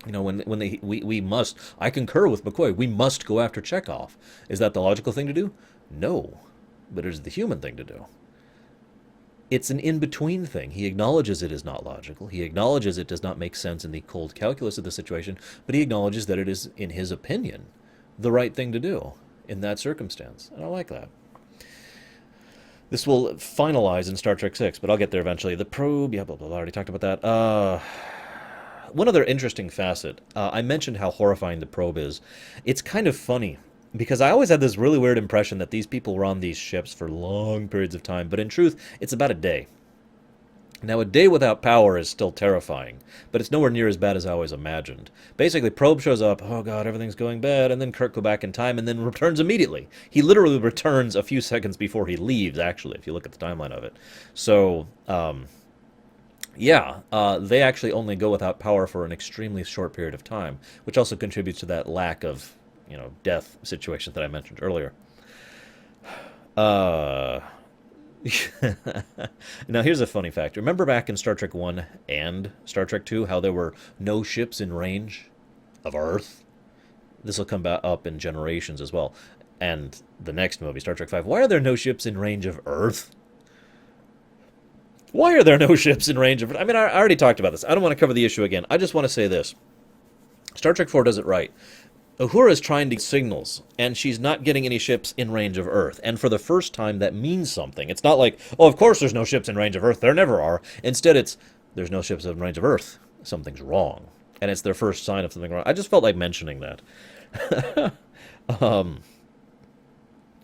we must, I concur with McCoy, we must go after Chekhov. Is that the logical thing to do? No, but it is the human thing to do. It's an in-between thing. He acknowledges it is not logical. He acknowledges it does not make sense in the cold calculus of the situation, but he acknowledges that it is, in his opinion, the right thing to do in that circumstance. And I like that. This will finalize in Star Trek VI, but I'll get there eventually. The probe, yeah, blah, blah, blah, I already talked about that. One other interesting facet. I mentioned how horrifying the probe is. It's kind of funny, because I always had this really weird impression that these people were on these ships for long periods of time, but in truth, it's about a day. Now, a day without power is still terrifying, but it's nowhere near as bad as I always imagined. Basically, Probe shows up, oh god, everything's going bad, and then Kirk go back in time and then returns immediately. He literally returns a few seconds before he leaves, actually, if you look at the timeline of it. So, yeah, they actually only go without power for an extremely short period of time, which also contributes to that lack of, death situation that I mentioned earlier. Uh, Now, here's a funny fact. Remember back in Star Trek 1 and Star Trek 2 how there were no ships in range of Earth? This will come up in Generations as well. And the next movie, Star Trek 5. Why are there no ships in range of Earth? Why are there no ships in range of Earth? I mean, I already talked about this. I don't want to cover the issue again. I just want to say this. Star Trek 4 does it right. Uhura is trying to get signals, and she's not getting any ships in range of Earth. And for the first time, that means something. It's not like, oh, of course there's no ships in range of Earth. There never are. Instead, it's, there's no ships in range of Earth. Something's wrong. And it's their first sign of something wrong. I just felt like mentioning that.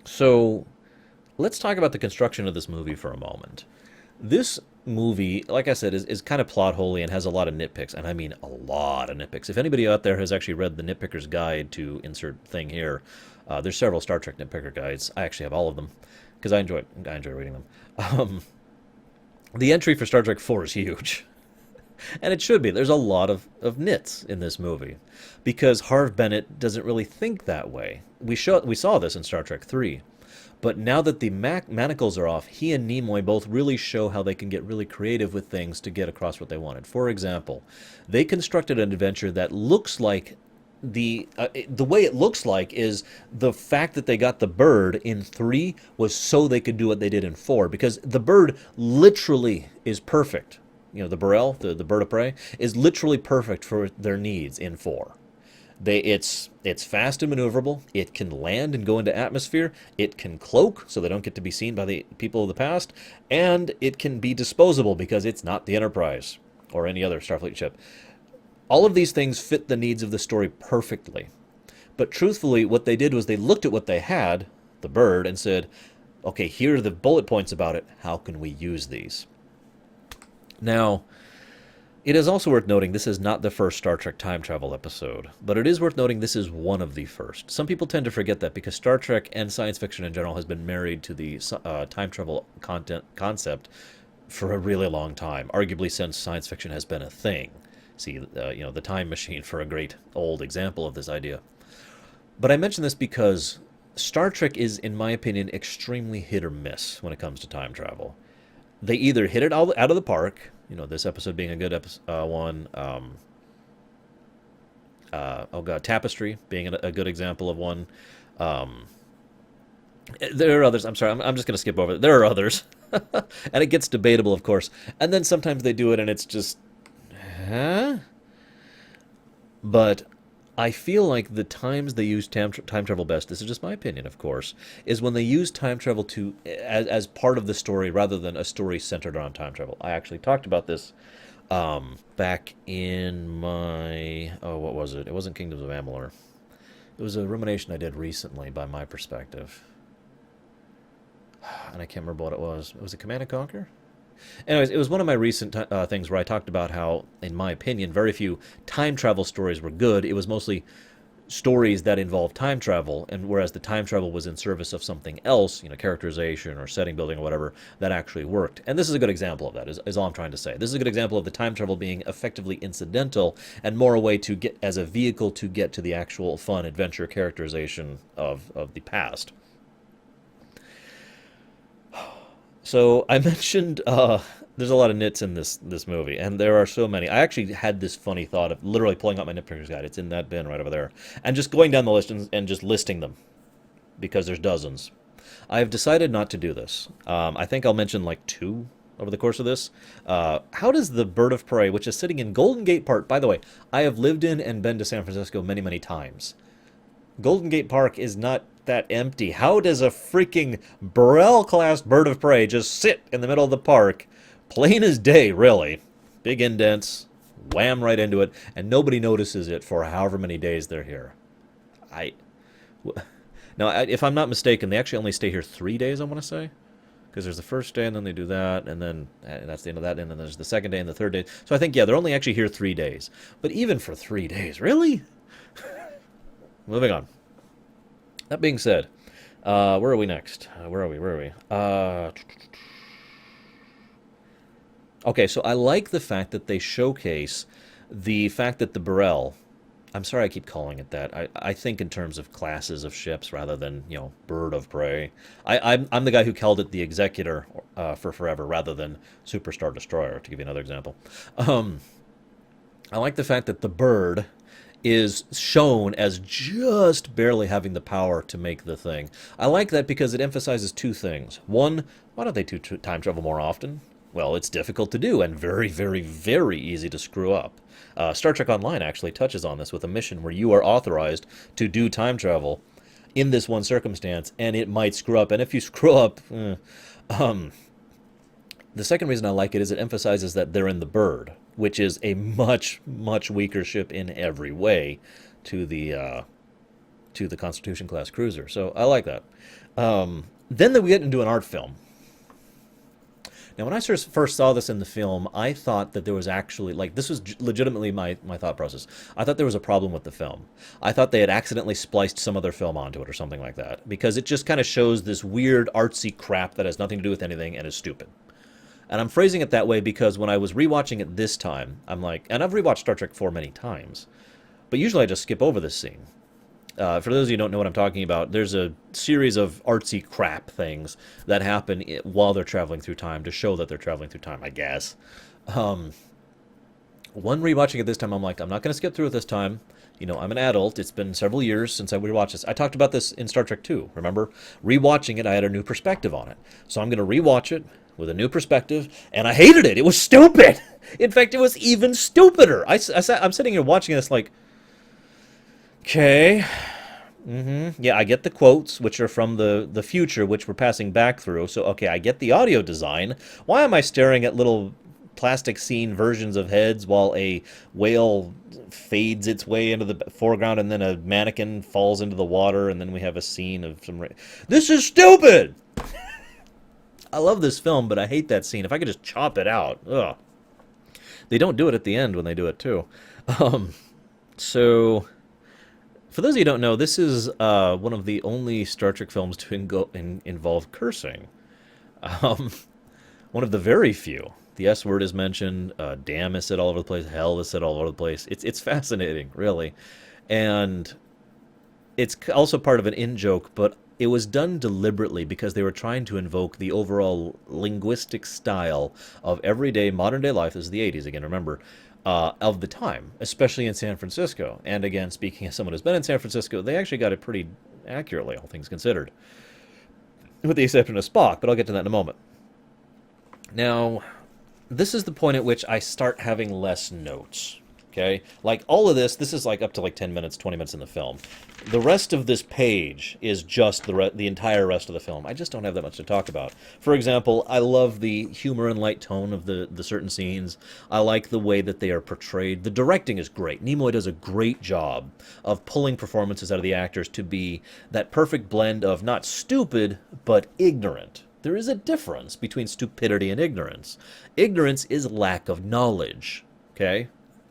So, let's talk about the construction of this movie for a moment. This movie, like I said, is kind of plot holy and has a lot of nitpicks, and I mean a lot of nitpicks. If anybody out there has actually read the Nitpicker's Guide to insert thing here, there's several Star Trek nitpicker guides. I actually have all of them because I enjoy reading them. The entry for Star Trek 4 is huge. And it should be. There's a lot of nits in this movie because Harv Bennett doesn't really think that way. We saw this in Star Trek 3. But now that the manacles are off, he and Nimoy both really show how they can get really creative with things to get across what they wanted. For example, they constructed an adventure that looks like the way it looks like is the fact that they got the bird in 3 was so they could do what they did in 4, because the bird literally is perfect. The burrell, the bird of prey, is literally perfect for their needs in 4. It's fast and maneuverable. It can land and go into atmosphere. It can cloak so they don't get to be seen by the people of the past, and it can be disposable because it's not the Enterprise or any other Starfleet ship. All of these things fit the needs of the story perfectly. But truthfully, what they did was they looked at what they had, the bird, and said, okay, here are the bullet points about it. How can we use these? Now, it is also worth noting this is not the first Star Trek time travel episode, but it is worth noting this is one of the first. Some people tend to forget that because Star Trek and science fiction in general has been married to the time travel concept for a really long time, arguably since science fiction has been a thing. See, the Time Machine for a great old example of this idea. But I mention this because Star Trek is, in my opinion, extremely hit or miss when it comes to time travel. They either hit it out of the park, this episode being a good one. Tapestry being a good example of one. There are others. I'm sorry, I'm just going to skip over it. There are others. And it gets debatable, of course. And then sometimes they do it and it's just, huh? But I feel like the times they use time travel best, this is just my opinion, of course, is when they use time travel as part of the story rather than a story centered around time travel. I actually talked about this back in my... Oh, what was it? It wasn't Kingdoms of Amalur. It was a rumination I did recently by my perspective. And I can't remember what it was. Was it Command and Conquer? Anyways, it was one of my recent things where I talked about how, in my opinion, very few time travel stories were good. It was mostly stories that involved time travel, and whereas the time travel was in service of something else, characterization or setting building or whatever, that actually worked. And this is a good example of that, is all I'm trying to say. This is a good example of the time travel being effectively incidental and more a way to get, as a vehicle to get to the actual fun adventure characterization of the past. So I mentioned there's a lot of nits in this movie, and there are so many. I actually had this funny thought of literally pulling out my nitpicker's guide. It's in that bin right over there. And just going down the list and just listing them, because there's dozens. I have decided not to do this. I think I'll mention like 2 over the course of this. How does the bird of prey, which is sitting in Golden Gate Park... By the way, I have lived in and been to San Francisco many, many times. Golden Gate Park is not that empty. How does a freaking Burrell-class bird of prey just sit in the middle of the park, plain as day, really? Big indents, wham right into it, and nobody notices it for however many days they're here. Now, if I'm not mistaken, they actually only stay here 3 days, I want to say. because there's the first day, and then they do that, and then that's the end of that, and then there's the second day and the third day. So I think, yeah, they're only actually here 3 days. But even for 3 days, really? Moving on. That being said, where are we next? Where are we? Okay, so I like the fact that they showcase the fact that the Burrell. I'm sorry I keep calling it that. I think in terms of classes of ships rather than, bird of prey. I'm the guy who called it the Executor for forever rather than Superstar Destroyer, to give you another example. I like the fact that the bird is shown as just barely having the power to make the thing. I like that because it emphasizes 2 things. One, why don't they do time travel more often? Well, it's difficult to do and very, very, very easy to screw up. Star Trek Online actually touches on this with a mission where you are authorized to do time travel in this one circumstance, and it might screw up. And if you screw up, the second reason I like it is it emphasizes that they're in the Bird, which is a much, much weaker ship in every way to the Constitution class cruiser. So I like that. Then we get into an art film. Now, when I first saw this in the film, I thought that there was actually, this was legitimately my thought process. I thought there was a problem with the film. I thought they had accidentally spliced some other film onto it or something like that, because it just kind of shows this weird artsy crap that has nothing to do with anything and is stupid. And I'm phrasing it that way because when I was rewatching it this time, I'm like, and I've rewatched Star Trek 4 many times, but usually I just skip over this scene. For those of you who don't know what I'm talking about, there's a series of artsy crap things that happen while they're traveling through time to show that they're traveling through time, I guess. One rewatching it this time, I'm like, I'm not going to skip through it this time. I'm an adult. It's been several years since I rewatched this. I talked about this in Star Trek 2, remember? Rewatching it, I had a new perspective on it. So I'm going to rewatch it with a new perspective, and I hated it. It was stupid. In fact, it was even stupider. I'm sitting here watching this like, okay. Yeah, I get the quotes, which are from the future, which we're passing back through. So, okay, I get the audio design. Why am I staring at little plastic scene versions of heads while a whale fades its way into the foreground and then a mannequin falls into the water and then we have a scene of some... This is stupid! I love this film, but I hate that scene. If I could just chop it out. Ugh. They don't do it at the end when they do it, too. So... For those of you who don't know, this is one of the only Star Trek films to involve cursing. One of the very few. The S word is mentioned, damn is said all over the place, hell is said all over the place. It's fascinating, really. And it's also part of an in-joke, but it was done deliberately because they were trying to invoke the overall linguistic style of everyday modern-day life. This is the 80s again, remember. Of the time, especially in San Francisco. And again, speaking as someone who's been in San Francisco, they actually got it pretty accurately, all things considered. With the exception of Spock, but I'll get to that in a moment. Now, this is the point at which I start having less notes. Okay? Like, all of this is like up to like 10 minutes, 20 minutes in the film. The rest of this page is just the entire rest of the film. I just don't have that much to talk about. For example, I love the humor and light tone of the certain scenes. I like the way that they are portrayed. The directing is great. Nimoy does a great job of pulling performances out of the actors to be that perfect blend of not stupid, but ignorant. There is a difference between stupidity and ignorance. Ignorance is lack of knowledge. Okay?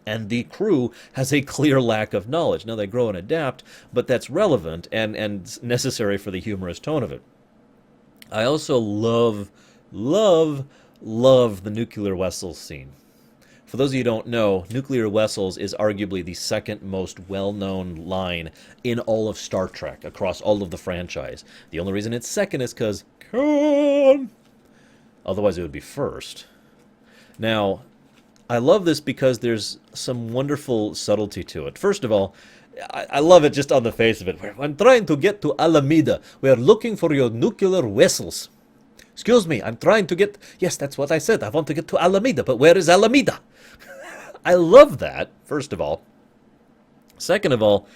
And the crew has a clear lack of knowledge. Now, they grow and adapt, but that's relevant and necessary for the humorous tone of it. I also love the nuclear vessels scene. For those of you who don't know, nuclear vessels is arguably the second most well-known line in all of Star Trek, across all of the franchise. The only reason it's second is because Khan. Otherwise, it would be first. Now, I love this because there's some wonderful subtlety to it. First of all, I love it just on the face of it. I'm trying to get to Alameda. We are looking for your nuclear vessels. Excuse me, I'm trying to get... Yes, that's what I said. I want to get to Alameda, but where is Alameda? I love that, first of all. Second of all,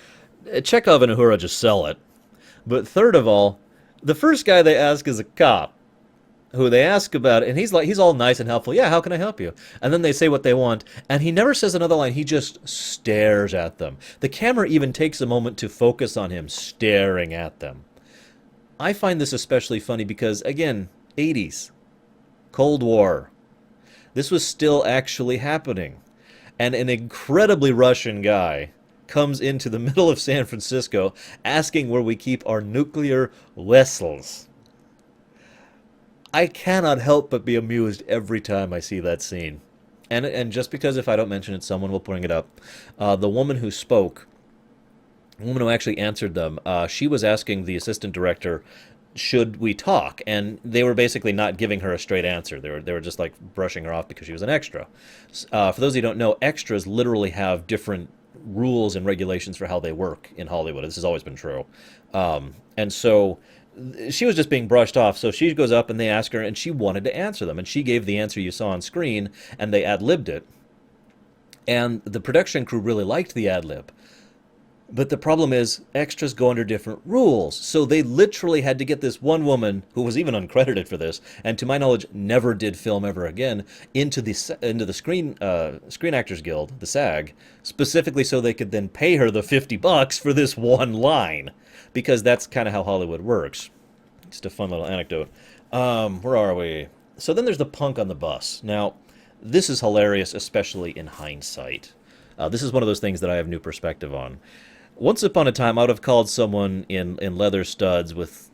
Chekhov and Uhura just sell it. But third of all, the first guy they ask is a cop, who they ask about it, and he's all nice and helpful. Yeah, how can I help you? And then they say what they want, and he never says another line. He just stares at them. The camera even takes a moment to focus on him staring at them. I find this especially funny because, again, '80s, Cold War. This was still actually happening. And an incredibly Russian guy comes into the middle of San Francisco asking where we keep our nuclear vessels. I cannot help but be amused every time I see that scene. And just because if I don't mention it, someone will bring it up. The woman who spoke, the woman who actually answered them, she was asking the assistant director, should we talk? And they were basically not giving her a straight answer. They were just like brushing her off because she was an extra. For those of you who don't know, extras literally have different rules and regulations for how they work in Hollywood. This has always been true. And so she was just being brushed off. So she goes up and they ask her, and she wanted to answer them. And she gave the answer you saw on screen, and they ad-libbed it. And the production crew really liked the ad-lib. But the problem is, extras go under different rules. So they literally had to get this one woman, who was even uncredited for this, and to my knowledge never did film ever again, into the Screen Actors Guild, the SAG, specifically so they could then pay her the $50 for this one line, because that's kind of how Hollywood works. Just a fun little anecdote. Where are we? So then there's the punk on the bus. Now, this is hilarious, especially in hindsight. This is one of those things that I have new perspective on. Once upon a time, I would have called someone in leather studs with,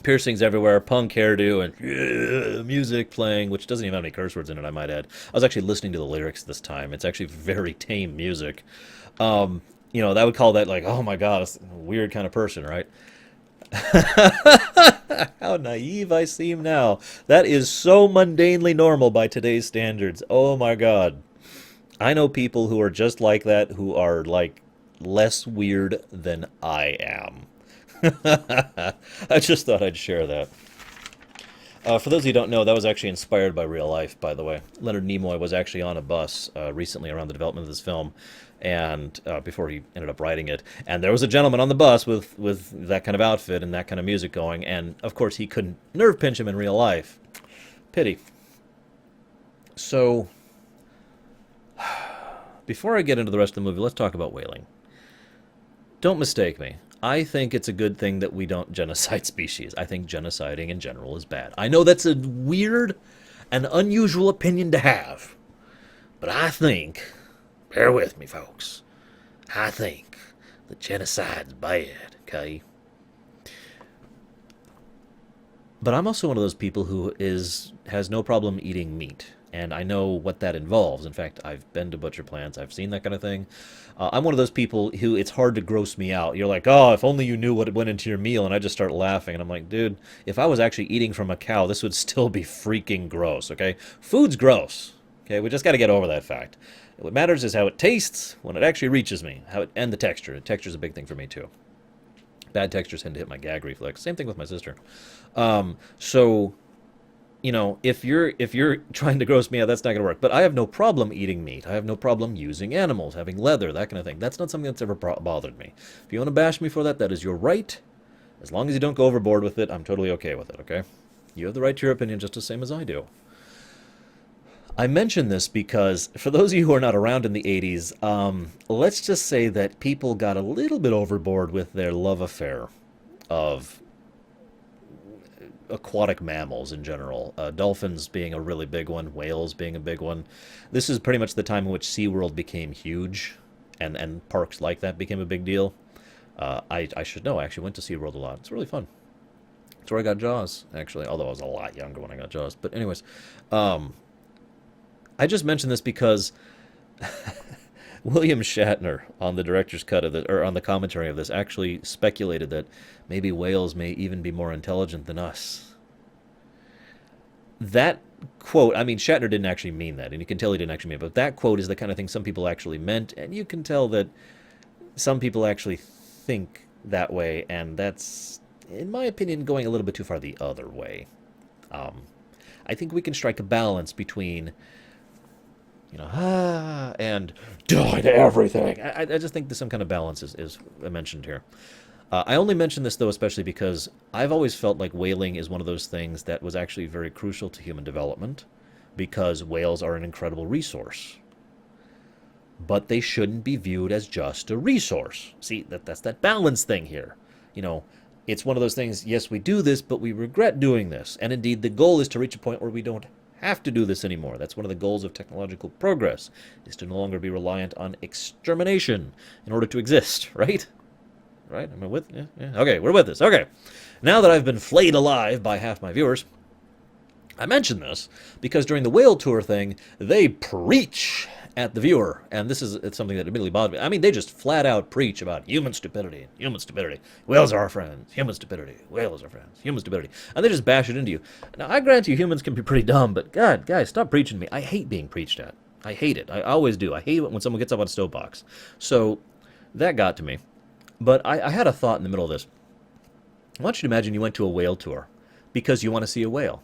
piercings everywhere, punk hairdo, and music playing, which doesn't even have any curse words in it, I might add. I was actually listening to the lyrics this time. It's actually very tame music. That would call that like, oh my god, it's a weird kind of person, right? How naive I seem now. That is so mundanely normal by today's standards. Oh my god. I know people who are just like that, who are, like, less weird than I am. I just thought I'd share that. For those of you who don't know, that was actually inspired by real life, by the way. Leonard Nimoy was actually on a bus recently around the development of this film, and before he ended up writing it. And there was a gentleman on the bus with that kind of outfit and that kind of music going, and, of course, he couldn't nerve pinch him in real life. Pity. So, before I get into the rest of the movie, let's talk about whaling. Don't mistake me. I think it's a good thing that we don't genocide species. I think genociding in general is bad. I know that's a weird and unusual opinion to have, but I think, bear with me, folks, I think that genocide's bad, okay? But I'm also one of those people who has no problem eating meat. And I know what that involves. In fact, I've been to butcher plants. I've seen that kind of thing. I'm one of those people who it's hard to gross me out. You're like, oh, if only you knew what went into your meal. And I just start laughing. And I'm like, dude, if I was actually eating from a cow, this would still be freaking gross, okay? Food's gross, okay? We just got to get over that fact. What matters is how it tastes when it actually reaches me, and the texture. The texture's a big thing for me, too. Bad textures tend to hit my gag reflex. Same thing with my sister. If you're trying to gross me out, that's not going to work. But I have no problem eating meat. I have no problem using animals, having leather, that kind of thing. That's not something that's ever bothered me. If you want to bash me for that, that is your right. As long as you don't go overboard with it, I'm totally okay with it, okay? You have the right to your opinion just the same as I do. I mention this because, for those of you who are not around in the 80s, let's just say that people got a little bit overboard with their love affair of aquatic mammals in general. Dolphins being a really big one, whales being a big one. This is pretty much the time in which SeaWorld became huge, and parks like that became a big deal. I should know, I actually went to SeaWorld a lot. It's really fun. It's where I got Jaws, actually, although I was a lot younger when I got Jaws. But anyways, I just mentioned this because William Shatner, on the director's cut of it, or on the commentary of this, actually speculated that maybe whales may even be more intelligent than us. That quote, I mean, Shatner didn't actually mean that, and you can tell he didn't actually mean it, but that quote is the kind of thing some people actually meant, and you can tell that some people actually think that way, and that's, in my opinion, going a little bit too far the other way. I think we can strike a balance between and die to everything. I just think that some kind of balance is mentioned here. I only mention this, though, especially because I've always felt like whaling is one of those things that was actually very crucial to human development, because whales are an incredible resource. But they shouldn't be viewed as just a resource. See, that's that balance thing here. It's one of those things, yes, we do this, but we regret doing this. And indeed, the goal is to reach a point where we don't have to do this anymore. That's one of the goals of technological progress, is to no longer be reliant on extermination in order to exist, right? Right? Am I with? Yeah, yeah. Okay, we're with this. Okay. Now that I've been flayed alive by half my viewers, I mention this because during the whale tour thing, they preach at the viewer, and this is something that admittedly bothered me. I mean, they just flat out preach about human stupidity, human stupidity. Whales are our friends, human stupidity. Whales are friends, human stupidity. And they just bash it into you. Now, I grant you humans can be pretty dumb, but God, guys, stop preaching to me. I hate being preached at. I hate it. I always do. I hate it when someone gets up on a soapbox. So that got to me. But I had a thought in the middle of this. I want you to imagine you went to a whale tour because you want to see a whale.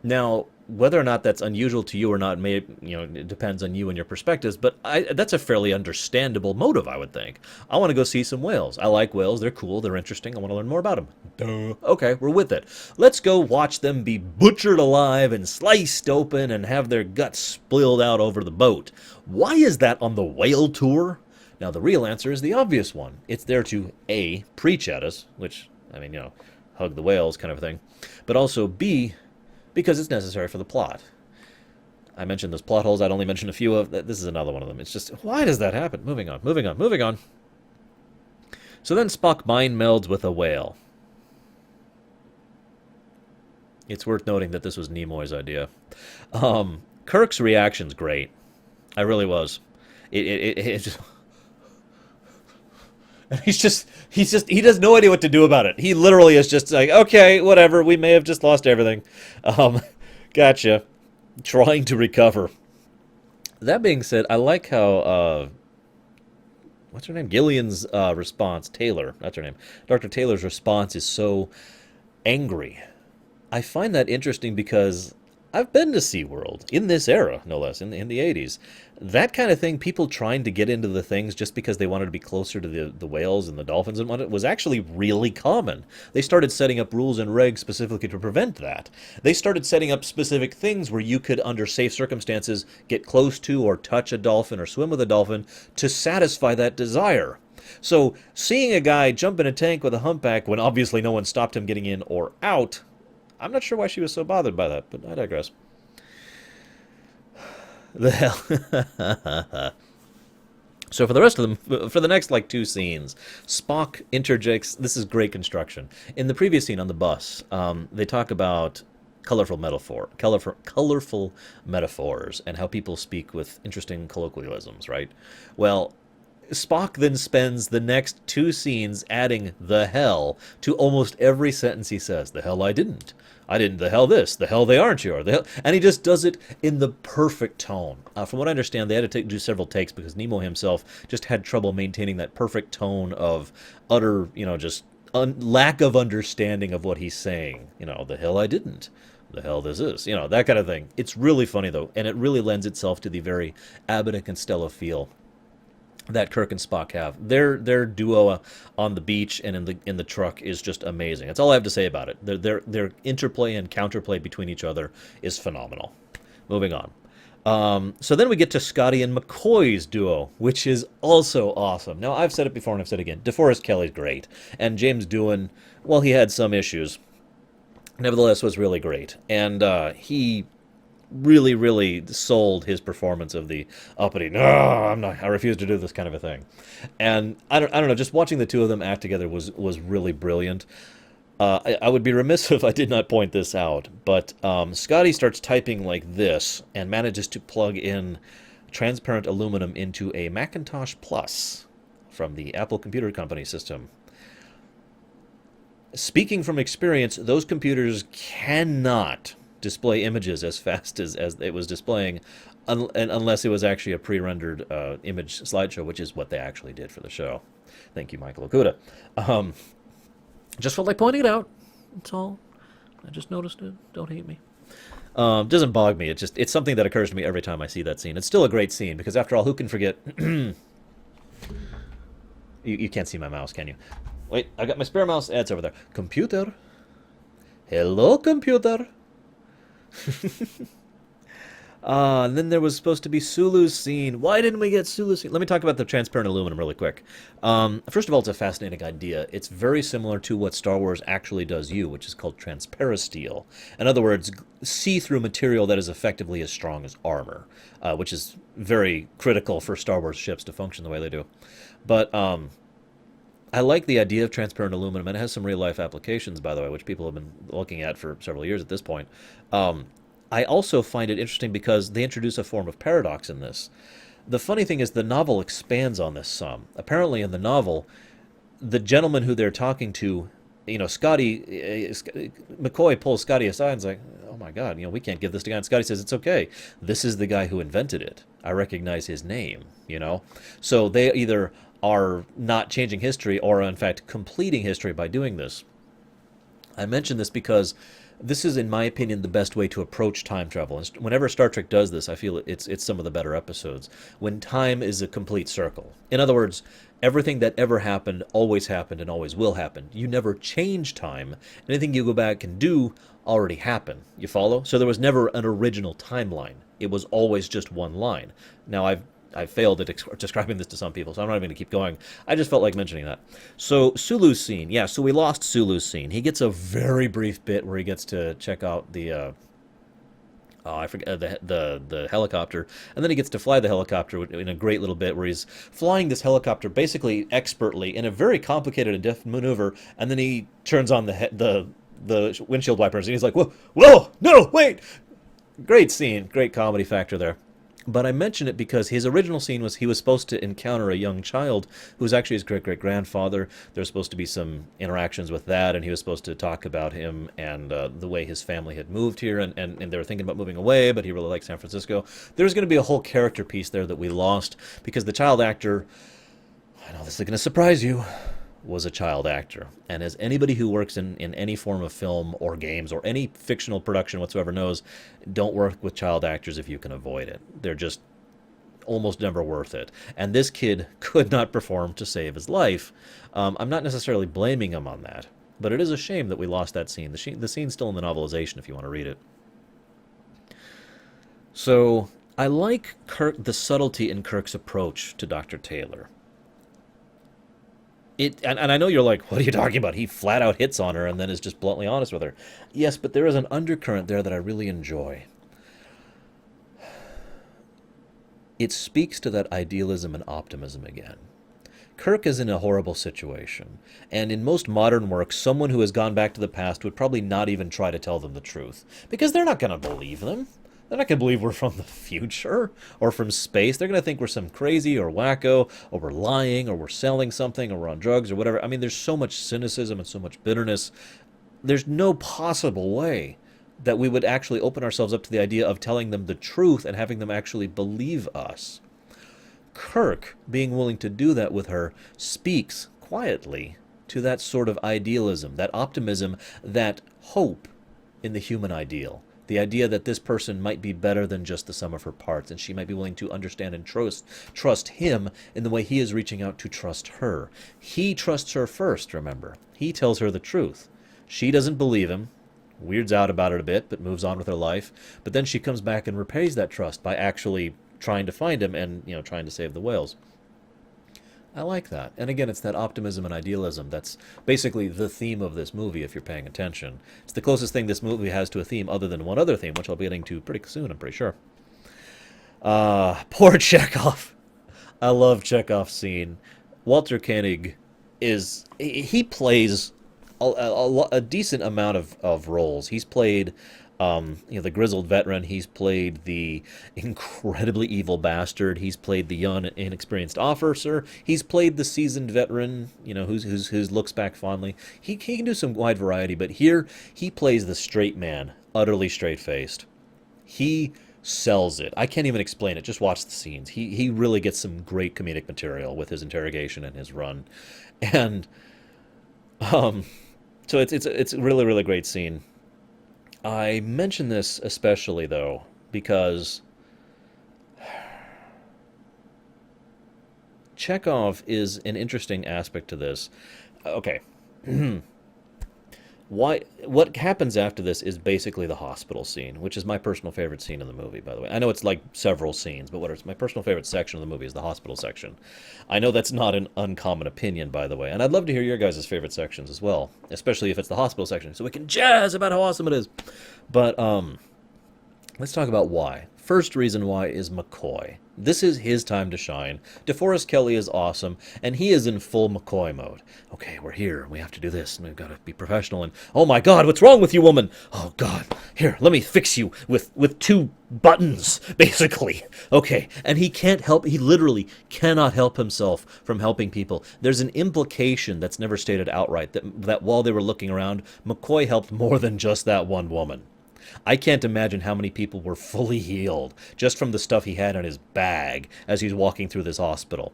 Now, whether or not that's unusual to you or not, it depends on you and your perspectives, but that's a fairly understandable motive, I would think. I want to go see some whales. I like whales. They're cool. They're interesting. I want to learn more about them. Duh. Okay, we're with it. Let's go watch them be butchered alive and sliced open and have their guts spilled out over the boat. Why is that on the whale tour? Now, the real answer is the obvious one. It's there to, A, preach at us, which, hug the whales kind of thing, but also, B, because it's necessary for the plot. I mentioned those plot holes. I'd only mentioned a few of them. This is another one of them. It's just, why does that happen? Moving on. So then Spock mind melds with a whale. It's worth noting that this was Nimoy's idea. Kirk's reaction's great. I really was. It just... He has no idea what to do about it. He literally is just like, okay, whatever, we may have just lost everything. Gotcha. Trying to recover. That being said, I like how, what's her name? Gillian's response, Taylor, that's her name. Dr. Taylor's response is so angry. I find that interesting because I've been to SeaWorld, in this era, no less, in the 80s. That kind of thing, people trying to get into the things just because they wanted to be closer to the whales and the dolphins and whatnot, was actually really common. They started setting up rules and regs specifically to prevent that. They started setting up specific things where you could, under safe circumstances, get close to or touch a dolphin or swim with a dolphin to satisfy that desire. So, seeing a guy jump in a tank with a humpback when obviously no one stopped him getting in or out, I'm not sure why she was so bothered by that, but I digress. The hell. So for the rest of them, for the next two scenes, Spock interjects. This is great construction. In the previous scene on the bus, they talk about colorful metaphors and how people speak with interesting colloquialisms, right? Well, Spock then spends the next two scenes adding the hell to almost every sentence he says. The hell I didn't. I didn't. The hell this. The hell they aren't you. Or the hell. And he just does it in the perfect tone. From what I understand, they had to do several takes because Nimoy himself just had trouble maintaining that perfect tone of utter, just lack of understanding of what he's saying. The hell I didn't. The hell this is. That kind of thing. It's really funny, though, and it really lends itself to the very Abbott and Costello feel that Kirk and Spock have. Their duo on the beach and in the truck is just amazing. That's all I have to say about it. Their interplay and counterplay between each other is phenomenal. Moving on. So then we get to Scotty and McCoy's duo, which is also awesome. Now, I've said it before and I've said it again. DeForest Kelley's great. And James Doohan, well, he had some issues, nevertheless was really great. And he really, really sold his performance of the uppity, no, I refuse to do this kind of a thing. And I don't know, just watching the two of them act together was really brilliant. I would be remiss if I did not point this out, but Scotty starts typing like this and manages to plug in transparent aluminum into a Macintosh Plus from the Apple Computer Company system. Speaking from experience, those computers cannot display images as fast as it was displaying unless it was actually a pre-rendered image slideshow, which is what they actually did for the show. Thank you, Michael Okuda. Just felt like pointing it out. That's all. I just noticed it. Don't hate me. Doesn't bog me. It's something that occurs to me every time I see that scene. It's still a great scene because, after all, who can forget? You can't see my mouse, can you? Wait, I got my spare mouse. It's over there. Computer. And then there was supposed to be Sulu's scene. Why didn't we get Sulu's scene? Let me talk about the transparent aluminum really quick. First of all, it's a fascinating idea. It's very similar to what Star Wars actually does you, which is called transparasteel. In other words, see-through material that is effectively as strong as armor, which is very critical for Star Wars ships to function the way they do. But I like the idea of transparent aluminum, and it has some real-life applications, by the way, which people have been looking at for several years at this point. I also find it interesting because they introduce a form of paradox in this. The funny thing is the novel expands on this some. Apparently in the novel, the gentleman who they're talking to, Scotty, McCoy pulls Scotty aside and is like, oh my God, we can't give this to guy. And Scotty says, it's okay. This is the guy who invented it. I recognize his name. So they either are not changing history or are in fact completing history by doing this. I mention this because this is, in my opinion, the best way to approach time travel. And whenever Star Trek does this, I feel it's some of the better episodes. When time is a complete circle. In other words, everything that ever happened, and always will happen. You never change time. Anything you go back and do already happened. You follow? So there was never an original timeline. It was always just one line. Now, I've failed at describing this to some people, so I'm not even going to keep going. I just felt like mentioning that. So Sulu's scene. Yeah, so we lost Sulu's scene. He gets a very brief bit where he gets to check out the I forget the helicopter, and then he gets to fly the helicopter in a great little bit where he's flying this helicopter basically expertly in a very complicated and deft maneuver, and then he turns on the windshield wipers and he's like, whoa, no, wait! Great scene, great comedy factor there. But I mention it because his original scene was he was supposed to encounter a young child who was actually his great-great-grandfather. There's supposed to be some interactions with that, and he was supposed to talk about him and the way his family had moved here, and they were thinking about moving away, but he really liked San Francisco. There's going to be a whole character piece there that we lost because the child actor, I know this is going to surprise you, was a child actor. And as anybody who works in any form of film or games or any fictional production whatsoever knows, don't work with child actors if you can avoid it. They're just almost never worth it. And this kid could not perform to save his life. I'm not necessarily blaming him on that, but it is a shame that we lost that scene. The scene's still in the novelization if you want to read it. So I like the subtlety in Kirk's approach to Dr. Taylor. And I know you're like, what are you talking about? He flat out hits on her and then is just bluntly honest with her. Yes, but there is an undercurrent there that I really enjoy. It speaks to that idealism and optimism again. Kirk is in a horrible situation, and in most modern works, someone who has gone back to the past would probably not even try to tell them the truth, because they're not going to believe them. They're not going to believe we're from the future or from space. They're going to think we're some crazy or wacko, or we're lying, or we're selling something, or we're on drugs, or whatever. I mean, there's so much cynicism and so much bitterness. There's no possible way that we would actually open ourselves up to the idea of telling them the truth and having them actually believe us. Kirk, being willing to do that with her, speaks quietly to that sort of idealism, that optimism, that hope in the human ideal. The idea that this person might be better than just the sum of her parts, and she might be willing to understand and trust him in the way he is reaching out to trust her. He trusts her first, remember. He tells her the truth. She doesn't believe him, weirds out about it a bit, but moves on with her life. But then she comes back and repays that trust by actually trying to find him and, trying to save the whales. I like that. And again, it's that optimism and idealism that's basically the theme of this movie, if you're paying attention. It's the closest thing this movie has to a theme other than one other theme, which I'll be getting to pretty soon, I'm pretty sure. Poor Chekhov. I love Chekhov's scene. Walter Koenig he plays a decent amount of roles. He's played the grizzled veteran. He's played the incredibly evil bastard. He's played the young, inexperienced officer. He's played the seasoned veteran, who looks back fondly. He can do some wide variety, but here he plays the straight man, utterly straight-faced. He sells it. I can't even explain it. Just watch the scenes. He really gets some great comedic material with his interrogation and his run, and so it's a really, really great scene. I mention this especially, though, because Chekhov is an interesting aspect to this. Okay. What happens after this is basically the hospital scene, which is my personal favorite scene in the movie, by the way. I know it's like several scenes, but what is my personal favorite section of the movie is the hospital section. I know that's not an uncommon opinion, by the way, and I'd love to hear your guys' favorite sections as well, especially if it's the hospital section, so we can jazz about how awesome it is. But let's talk about why. First reason why is McCoy. This is his time to shine. DeForest Kelley is awesome, and he is in full McCoy mode. Okay, we're here, and we have to do this, and we've got to be professional, and oh my god, what's wrong with you, woman? Oh god, here, let me fix you with two buttons, basically. Okay, and he can't help, he literally cannot help himself from helping people. There's an implication that's never stated outright that while they were looking around, McCoy helped more than just that one woman. I can't imagine how many people were fully healed just from the stuff he had in his bag as he's walking through this hospital.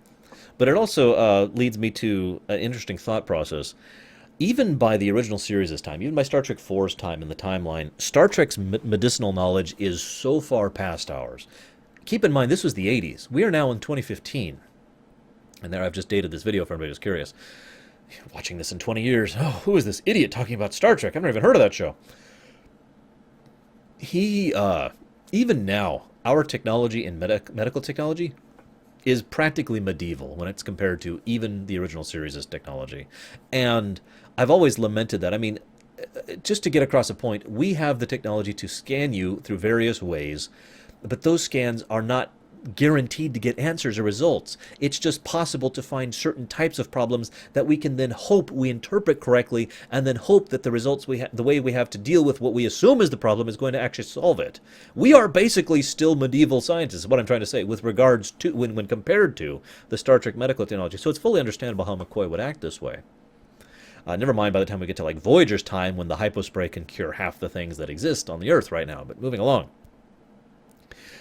But it also leads me to an interesting thought process. Even by the original series' time, even by Star Trek 4's time in the timeline, Star Trek's medicinal knowledge is so far past ours. Keep in mind, this was the 80s. We are now in 2015. And there I've just dated this video for anybody who's curious. Watching this in 20 years, oh, who is this idiot talking about Star Trek? I've never even heard of that show. Even now, our technology and medical technology is practically medieval when it's compared to even the original series' technology. And I've always lamented that. I mean, just to get across a point, we have the technology to scan you through various ways, but those scans are not guaranteed to get answers or results. It's just possible to find certain types of problems that we can then hope we interpret correctly, and then hope that the results the way we have to deal with what we assume is the problem is going to actually solve it. We are basically still medieval scientists, is what I'm trying to say, with regards to when compared to the Star Trek medical technology. So it's fully understandable how McCoy would act this way. Never mind by the time we get to like Voyager's time, when the hypospray can cure half the things that exist on the Earth right now. But moving along.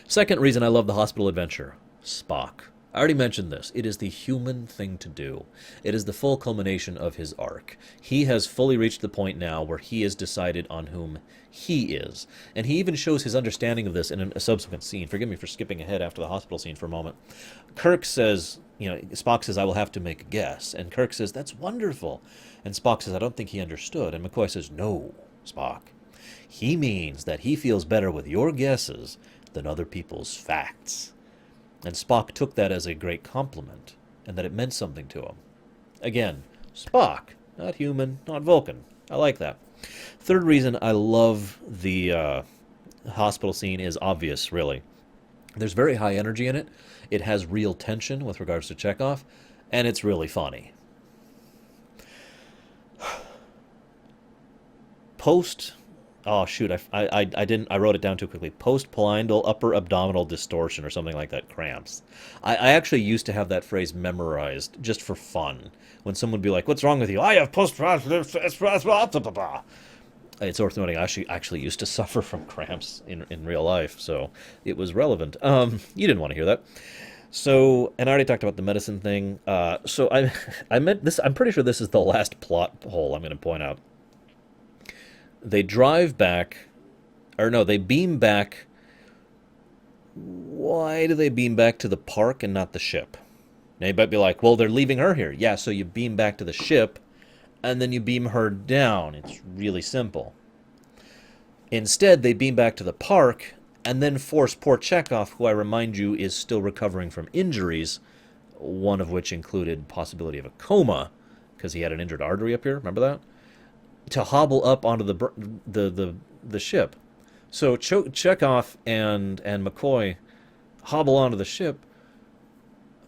Second reason I love the hospital adventure, Spock. I already mentioned this. It is the human thing to do. It is the full culmination of his arc. He has fully reached the point now where he has decided on whom he is. And he even shows his understanding of this in a subsequent scene. Forgive me for skipping ahead after the hospital scene for a moment. Kirk says, Spock says, I will have to make a guess. And Kirk says, that's wonderful. And Spock says, I don't think he understood. And McCoy says, no, Spock. He means that he feels better with your guesses than other people's facts. And Spock took that as a great compliment, and that it meant something to him. Again, Spock, not human, not Vulcan. I like that. Third reason I love the hospital scene is obvious, really. There's very high energy in it. It has real tension with regards to Chekhov, and it's really funny. Oh shoot! I didn't. I wrote it down too quickly. Postprandial upper abdominal distortion or something like that. Cramps. I actually used to have that phrase memorized just for fun. When someone would be like, "What's wrong with you?" I have postprandial. It's orthodontic. I actually used to suffer from cramps in real life, so it was relevant. You didn't want to hear that. So, and I already talked about the medicine thing. So I meant this. I'm pretty sure this is the last plot hole I'm going to point out. They drive back, or no, they beam back. Why do they beam back to the park and not the ship? Now you might be like, well, they're leaving her here. Yeah, so you beam back to the ship, and then you beam her down. It's really simple. Instead, they beam back to the park, and then force poor Chekhov, who I remind you is still recovering from injuries, one of which included possibility of a coma, because he had an injured artery up here, remember that? To hobble up onto the ship. So Chekhov and McCoy hobble onto the ship,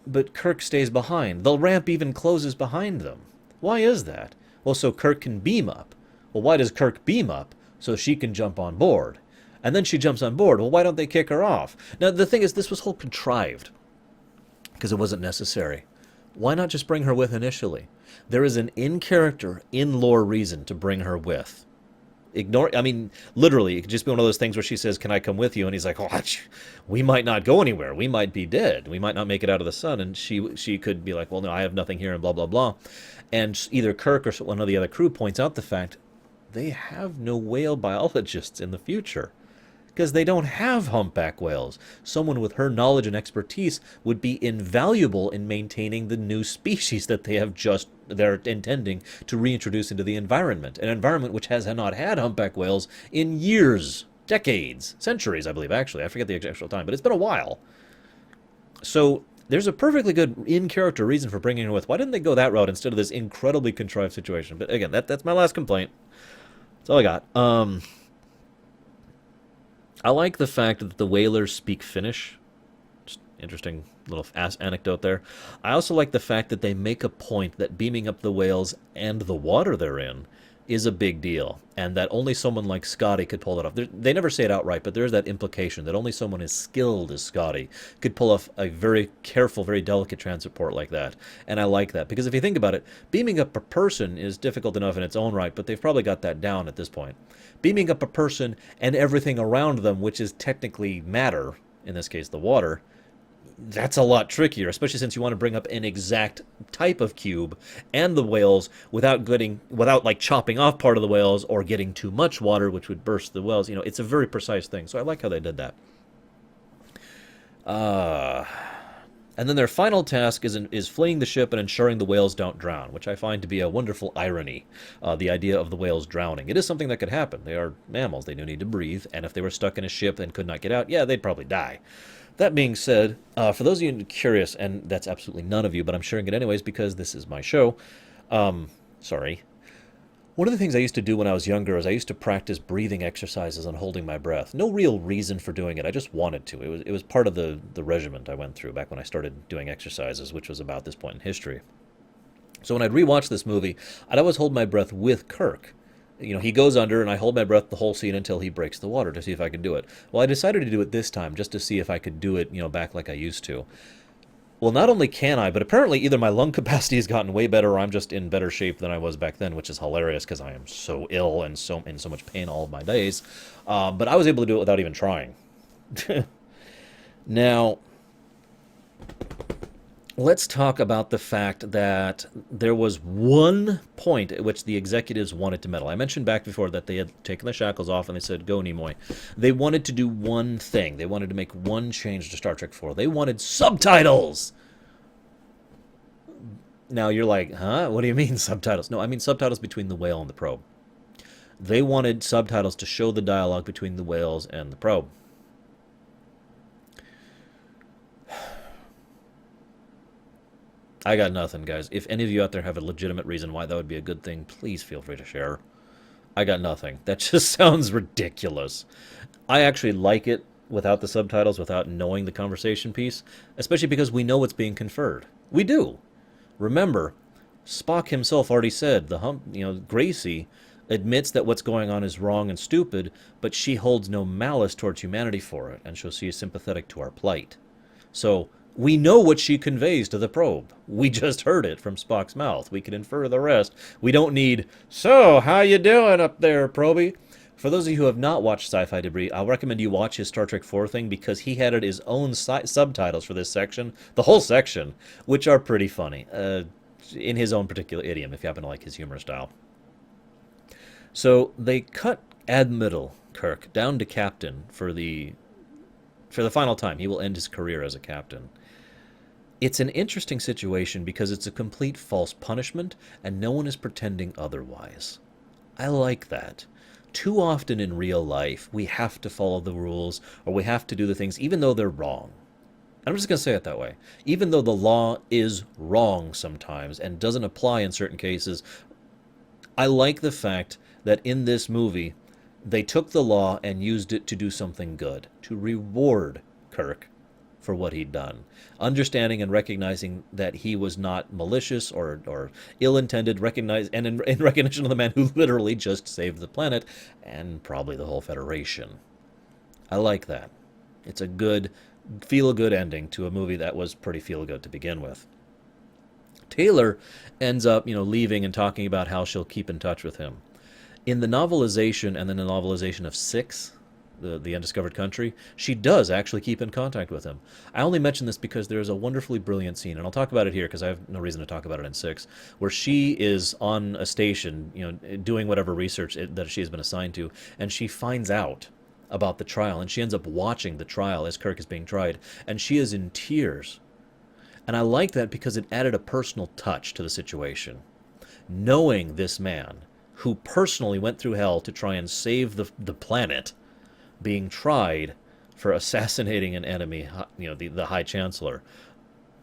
but Kirk stays behind. The ramp even closes behind them. Why is that? Well, so Kirk can beam up. Well, why does Kirk beam up? So she can jump on board. And then she jumps on board. Well, why don't they kick her off? Now, the thing is, this was whole contrived, because it wasn't necessary. Why not just bring her with initially? There is an in-character, in-lore reason to bring her with. Literally, it could just be one of those things where she says, can I come with you? And he's like, oh, we might not go anywhere. We might be dead. We might not make it out of the sun. And she could be like, well, no, I have nothing here, and blah, blah, blah. And either Kirk or one of the other crew points out the fact they have no whale biologists in the future. because they don't have humpback whales. Someone with her knowledge and expertise would be invaluable in maintaining the new species that they're intending to reintroduce into the environment, an environment which has not had humpback whales in years, decades, centuries, I believe, actually. I forget the actual time, but it's been a while. So there's a perfectly good in-character reason for bringing her with. Why didn't they go that route instead of this incredibly contrived situation? But again, that's my last complaint. That's all I got. I like the fact that the whalers speak Finnish. Just interesting little anecdote there. I also like the fact that they make a point that beaming up the whales and the water they're in is a big deal, and that only someone like Scotty could pull it off. They never say it outright, but there's that implication that only someone as skilled as Scotty could pull off a very careful, very delicate transport like that. And I like that, because if you think about it, beaming up a person is difficult enough in its own right, but they've probably got that down at this point. Beaming up a person and everything around them, which is technically matter, in this case the water, that's a lot trickier, especially since you want to bring up an exact type of cube and the whales without like chopping off part of the whales or getting too much water, which would burst the whales. It's a very precise thing. So I like how they did that. And then their final task is fleeing the ship and ensuring the whales don't drown, which I find to be a wonderful irony. The idea of the whales drowning. It is something that could happen. They are mammals. They do need to breathe. And if they were stuck in a ship and could not get out, yeah, they'd probably die. That being said, for those of you curious, and that's absolutely none of you, but I'm sharing it anyways because this is my show. Sorry. One of the things I used to do when I was younger is I used to practice breathing exercises and holding my breath. No real reason for doing it. I just wanted to. It was part of the regiment I went through back when I started doing exercises, which was about this point in history. So when I'd rewatch this movie, I'd always hold my breath with Kirk. He goes under, and I hold my breath the whole scene until he breaks the water to see if I can do it. Well, I decided to do it this time just to see if I could do it, back like I used to. Well, not only can I, but apparently either my lung capacity has gotten way better or I'm just in better shape than I was back then, which is hilarious because I am so ill and in so much pain all of my days. But I was able to do it without even trying. Now, let's talk about the fact that there was one point at which the executives wanted to meddle. I mentioned back before that they had taken the shackles off and they said, go Nimoy. They wanted to do one thing. They wanted to make one change to Star Trek 4. They wanted subtitles! Now you're like, huh? What do you mean subtitles? No, I mean subtitles between the whale and the probe. They wanted subtitles to show the dialogue between the whales and the probe. I got nothing, guys. If any of you out there have a legitimate reason why that would be a good thing, please feel free to share. I got nothing. That just sounds ridiculous. I actually like it without the subtitles, without knowing the conversation piece, especially because we know what's being conferred. We do. Remember, Spock himself already said, Gracie admits that what's going on is wrong and stupid, but she holds no malice towards humanity for it, and she is sympathetic to our plight. So, we know what she conveys to the probe. We just heard it from Spock's mouth. We can infer the rest. We don't need, so, how you doing up there, Proby? For those of you who have not watched Sci-Fi Debris, I'll recommend you watch his Star Trek 4 thing because he added his own subtitles for this section, the whole section, which are pretty funny, in his own particular idiom, if you happen to like his humor style. So they cut Admiral Kirk down to captain for the final time. He will end his career as a captain. It's an interesting situation because it's a complete false punishment, and no one is pretending otherwise. I like that. Too often in real life, we have to follow the rules, or we have to do the things even though they're wrong. I'm just going to say it that way. Even though the law is wrong sometimes and doesn't apply in certain cases, I like the fact that in this movie, they took the law and used it to do something good, to reward Kirk for what he'd done. Understanding and recognizing that he was not malicious or ill-intended, and in recognition of the man who literally just saved the planet and probably the whole Federation. I like that. It's a good, feel-good ending to a movie that was pretty feel-good to begin with. Taylor ends up, leaving and talking about how she'll keep in touch with him. In the novelization and then the novelization of 6, the Undiscovered Country, she does actually keep in contact with him. I only mention this because there's a wonderfully brilliant scene, and I'll talk about it here because I have no reason to talk about it in 6, where she is on a station, doing whatever research that she has been assigned to, and she finds out about the trial, and she ends up watching the trial as Kirk is being tried, and she is in tears. And I like that because it added a personal touch to the situation. Knowing this man, who personally went through hell to try and save the planet, being tried for assassinating an enemy, the High Chancellor.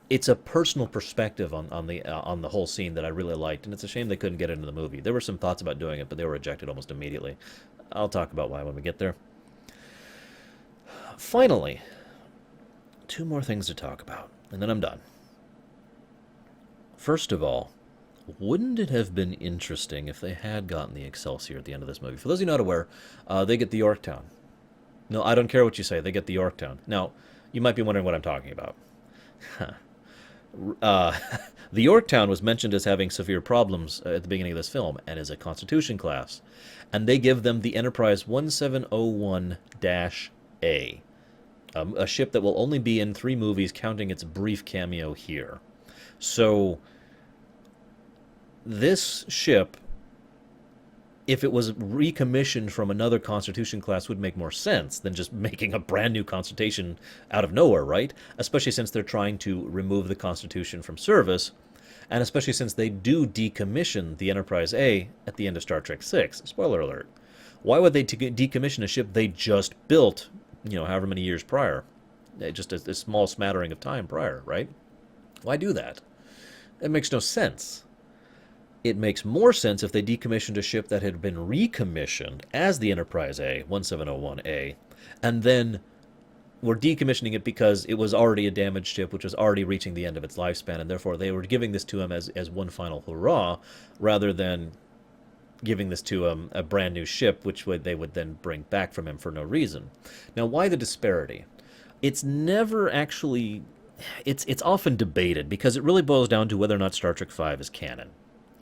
It's a personal perspective on the whole scene that I really liked, and it's a shame they couldn't get into the movie. There were some thoughts about doing it, but they were rejected almost immediately. I'll talk about why when we get there. Finally, two more things to talk about, and then I'm done. First of all, wouldn't it have been interesting if they had gotten the Excelsior at the end of this movie? For those of you not aware, they get the Yorktown. No, I don't care what you say. They get the Yorktown. Now, you might be wondering what I'm talking about. The Yorktown was mentioned as having severe problems at the beginning of this film and is a Constitution class. And they give them the Enterprise 1701-A, a ship that will only be in 3 movies, counting its brief cameo here. So, this ship, if it was recommissioned from another Constitution class, would make more sense than just making a brand new Constitution out of nowhere, right? Especially since they're trying to remove the Constitution from service, and especially since they do decommission the Enterprise A at the end of Star Trek VI. Spoiler alert. Why would they decommission a ship they just built, however many years prior? Just a small smattering of time prior, right? Why do that? It makes no sense. It makes more sense if they decommissioned a ship that had been recommissioned as the Enterprise A, 1701A, and then were decommissioning it because it was already a damaged ship which was already reaching the end of its lifespan, and therefore they were giving this to him as one final hurrah, rather than giving this to a brand new ship which they would then bring back from him for no reason. Now, why the disparity? It's never actually... It's often debated because it really boils down to whether or not Star Trek V is canon.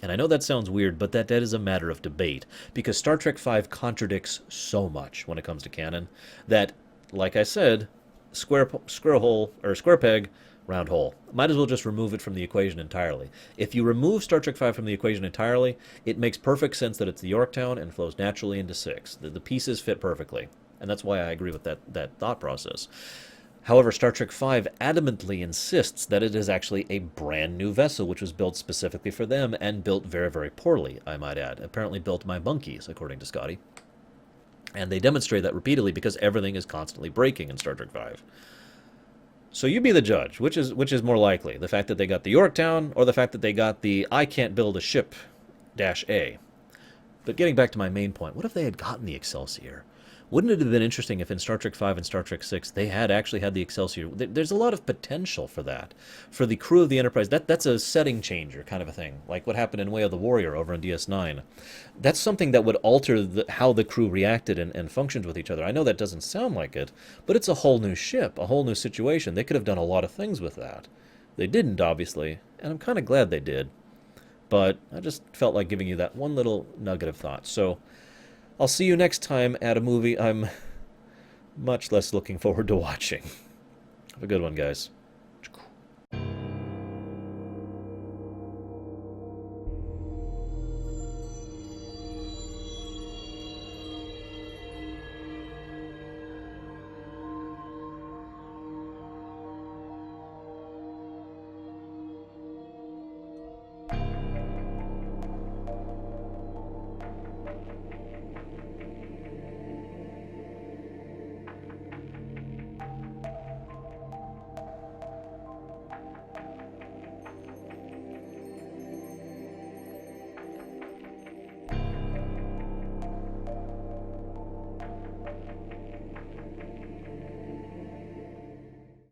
And I know that sounds weird, but that is a matter of debate, because Star Trek V contradicts so much when it comes to canon that, like I said, square peg, round hole. Might as well just remove it from the equation entirely. If you remove Star Trek V from the equation entirely, it makes perfect sense that it's the Yorktown and flows naturally into 6. The pieces fit perfectly, and that's why I agree with that thought process. However, Star Trek V adamantly insists that it is actually a brand new vessel which was built specifically for them, and built very, very poorly, I might add. Apparently built by monkeys, according to Scotty. And they demonstrate that repeatedly because everything is constantly breaking in Star Trek V. So you be the judge. Which is more likely? The fact that they got the Yorktown, or the fact that they got the I can't build a ship -A? But getting back to my main point, what if they had gotten the Excelsior? Wouldn't it have been interesting if in Star Trek V and Star Trek VI they had actually had the Excelsior? There's a lot of potential for that. For the crew of the Enterprise, that's a setting changer kind of a thing, like what happened in Way of the Warrior over on DS9. That's something that would alter how the crew reacted and functioned with each other. I know that doesn't sound like it, but it's a whole new ship, a whole new situation. They could have done a lot of things with that. They didn't, obviously, and I'm kind of glad they did. But I just felt like giving you that one little nugget of thought. So I'll see you next time at a movie I'm much less looking forward to watching. Have a good one, guys.